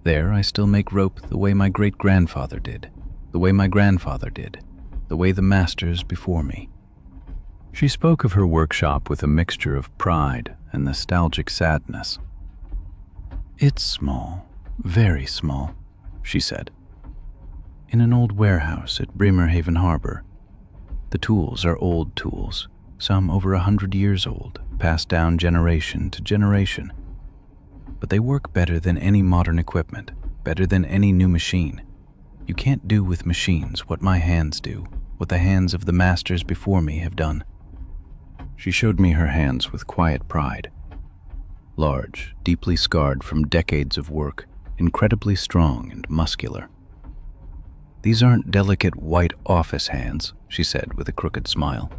There I still make rope the way my great-grandfather did, the way my grandfather did, the way the masters before me." She spoke of her workshop with a mixture of pride and nostalgic sadness. "It's small, very small," she said. "In an old warehouse at Bremerhaven Harbor. The tools are old tools, some over 100 years old, passed down generation to generation. But they work better than any modern equipment, better than any new machine. You can't do with machines what my hands do, what the hands of the masters before me have done." She showed me her hands with quiet pride. Large, deeply scarred from decades of work, incredibly strong and muscular. "These aren't delicate white office hands," she said with a crooked smile.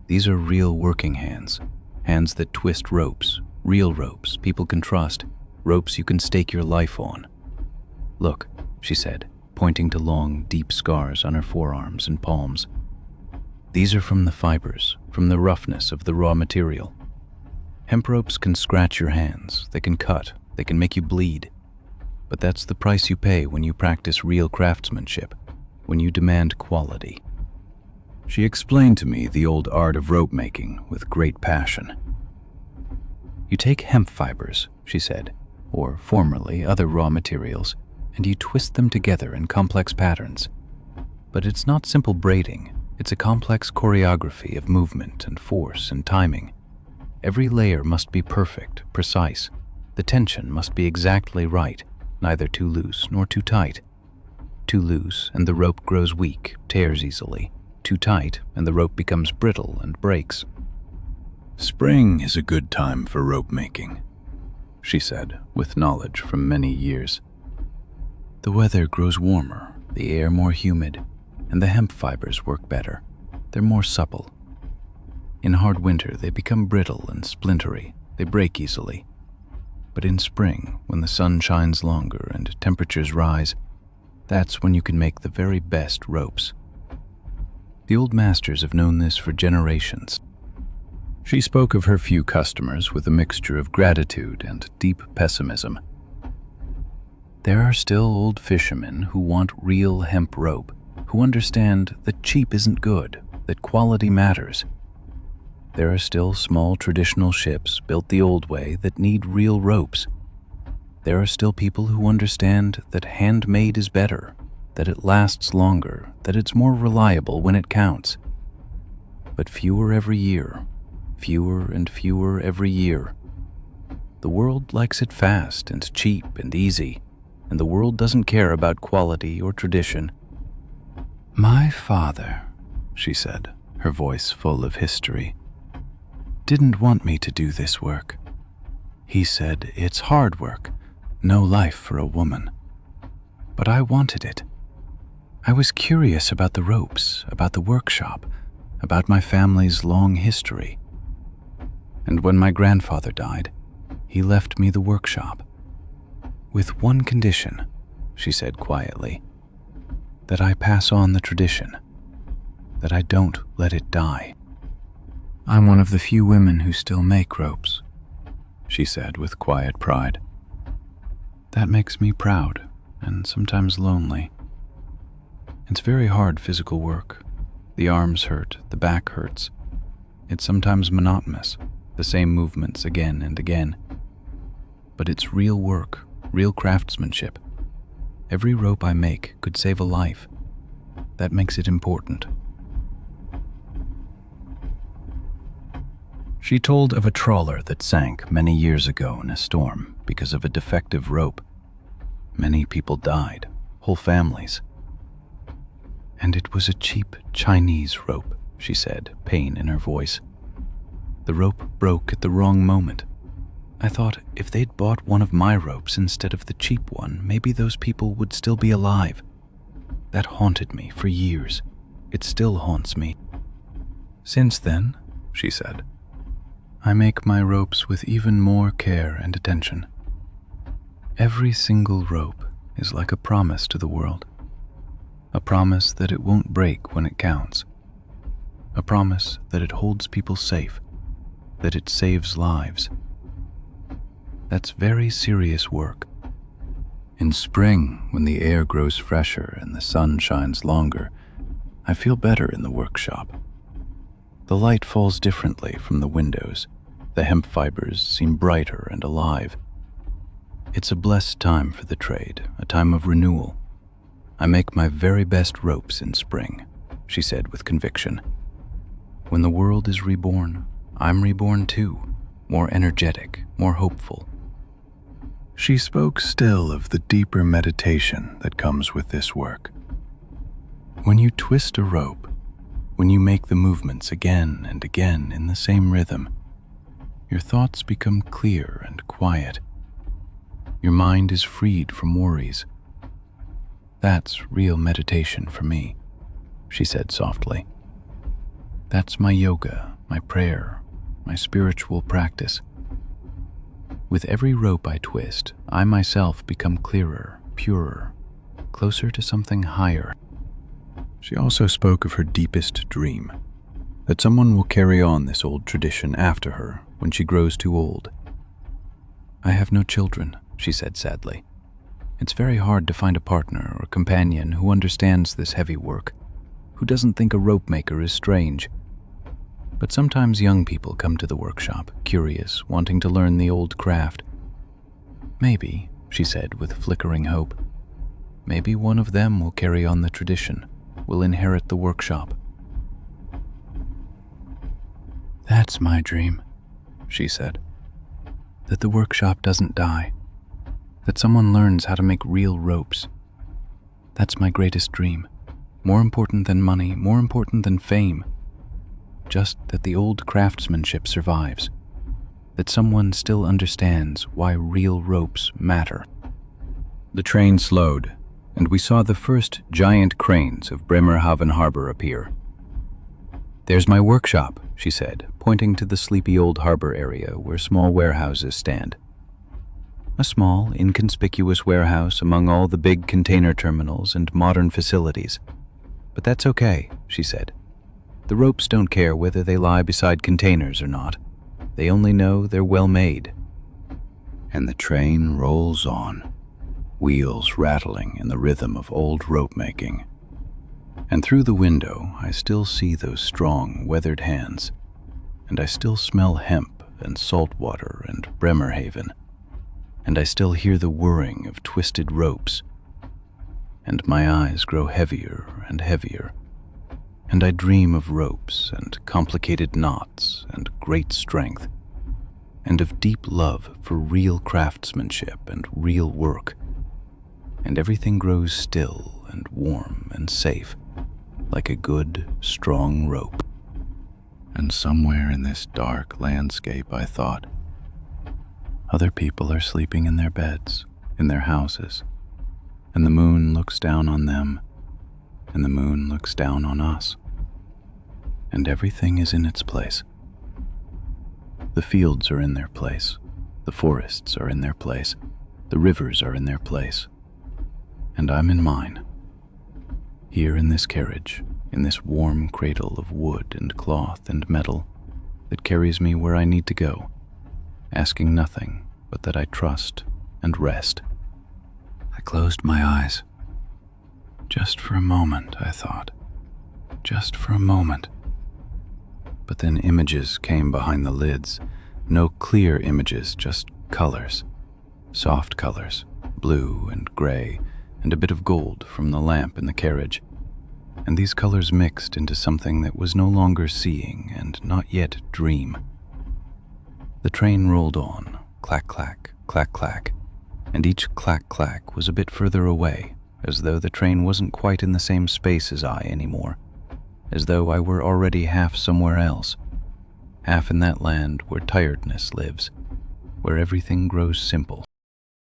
"These are real working hands, hands that twist ropes, real ropes people can trust, ropes you can stake your life on. Look," she said, pointing to long, deep scars on her forearms and palms. "These are from the fibers, from the roughness of the raw material. Hemp ropes can scratch your hands, they can cut, they can make you bleed. But that's the price you pay when you practice real craftsmanship, when you demand quality." She explained to me the old art of rope making with great passion. "You take hemp fibers," she said, or formerly other raw materials, and you twist them together in complex patterns. But it's not simple braiding, it's a complex choreography of movement and force and timing. Every layer must be perfect, precise. The tension must be exactly right, neither too loose nor too tight. Too loose and the rope grows weak, tears easily. Too tight and the rope becomes brittle and breaks. Spring is a good time for rope making, she said, with knowledge from many years. The weather grows warmer, the air more humid, and the hemp fibers work better. They're more supple. In hard winter, they become brittle and splintery. They break easily. But in spring, when the sun shines longer and temperatures rise, that's when you can make the very best ropes. The old masters have known this for generations. She spoke of her few customers with a mixture of gratitude and deep pessimism. There are still old fishermen who want real hemp rope, who understand that cheap isn't good, that quality matters. There are still small traditional ships built the old way that need real ropes. There are still people who understand that handmade is better, that it lasts longer, that it's more reliable when it counts. But fewer every year, fewer and fewer every year. The world likes it fast and cheap and easy, and the world doesn't care about quality or tradition. My father, she said, her voice full of history, didn't want me to do this work. He said it's hard work, no life for a woman. But I wanted it. I was curious about the ropes, about the workshop, about my family's long history. And when my grandfather died, he left me the workshop. With one condition, she said quietly, that I pass on the tradition, that I don't let it die. I'm one of the few women who still make ropes, she said with quiet pride. That makes me proud and sometimes lonely. It's very hard physical work. The arms hurt, the back hurts. It's sometimes monotonous, the same movements again and again. But it's real work, real craftsmanship. Every rope I make could save a life. That makes it important. She told of a trawler that sank many years ago in a storm because of a defective rope. Many people died, whole families. And it was a cheap Chinese rope, she said, pain in her voice. The rope broke at the wrong moment. I thought if they'd bought one of my ropes instead of the cheap one, maybe those people would still be alive. That haunted me for years. It still haunts me. Since then, she said, I make my ropes with even more care and attention. Every single rope is like a promise to the world. A promise that it won't break when it counts. A promise that it holds people safe, that it saves lives. That's very serious work. In spring, when the air grows fresher and the sun shines longer, I feel better in the workshop. The light falls differently from the windows. The hemp fibers seem brighter and alive. It's a blessed time for the trade, a time of renewal. I make my very best ropes in spring, she said with conviction. When the world is reborn, I'm reborn too, more energetic, more hopeful. She spoke still of the deeper meditation that comes with this work. When you twist a rope, when you make the movements again and again in the same rhythm, your thoughts become clear and quiet. Your mind is freed from worries. That's real meditation for me, she said softly. That's my yoga, my prayer, my spiritual practice. With every rope I twist, I myself become clearer, purer, closer to something higher. She also spoke of her deepest dream, that someone will carry on this old tradition after her when she grows too old. I have no children, she said sadly. It's very hard to find a partner or companion who understands this heavy work, who doesn't think a rope maker is strange. But sometimes young people come to the workshop, curious, wanting to learn the old craft. Maybe, she said with flickering hope, maybe one of them will carry on the tradition, will inherit the workshop. That's my dream, she said. That the workshop doesn't die. That someone learns how to make real ropes. That's my greatest dream. More important than money, more important than fame. Just that the old craftsmanship survives. That someone still understands why real ropes matter. The train slowed, and we saw the first giant cranes of Bremerhaven harbor appear. There's my workshop, she said, pointing to the sleepy old harbor area where small warehouses stand. A small, inconspicuous warehouse among all the big container terminals and modern facilities. But that's okay, she said. The ropes don't care whether they lie beside containers or not. They only know they're well made. And the train rolls on, wheels rattling in the rhythm of old rope making. And through the window, I still see those strong, weathered hands, and I still smell hemp and salt water and Bremerhaven, and I still hear the whirring of twisted ropes, and my eyes grow heavier and heavier, and I dream of ropes and complicated knots and great strength, and of deep love for real craftsmanship and real work, and everything grows still and warm and safe, like a good, strong rope. And somewhere in this dark landscape, I thought, other people are sleeping in their beds, in their houses, and the moon looks down on them, and the moon looks down on us, and everything is in its place. The fields are in their place, the forests are in their place, the rivers are in their place, and I'm in mine. Here in this carriage, in this warm cradle of wood and cloth and metal that carries me where I need to go, asking nothing but that I trust and rest. I closed my eyes. Just for a moment, I thought. Just for a moment. But then images came behind the lids. No clear images, just colors. Soft colors, blue and gray, and a bit of gold from the lamp in the carriage, and these colors mixed into something that was no longer seeing and not yet dream. The train rolled on, clack, clack, clack, clack, and each clack, clack was a bit further away, as though the train wasn't quite in the same space as I anymore, as though I were already half somewhere else, half in that land where tiredness lives, where everything grows simple.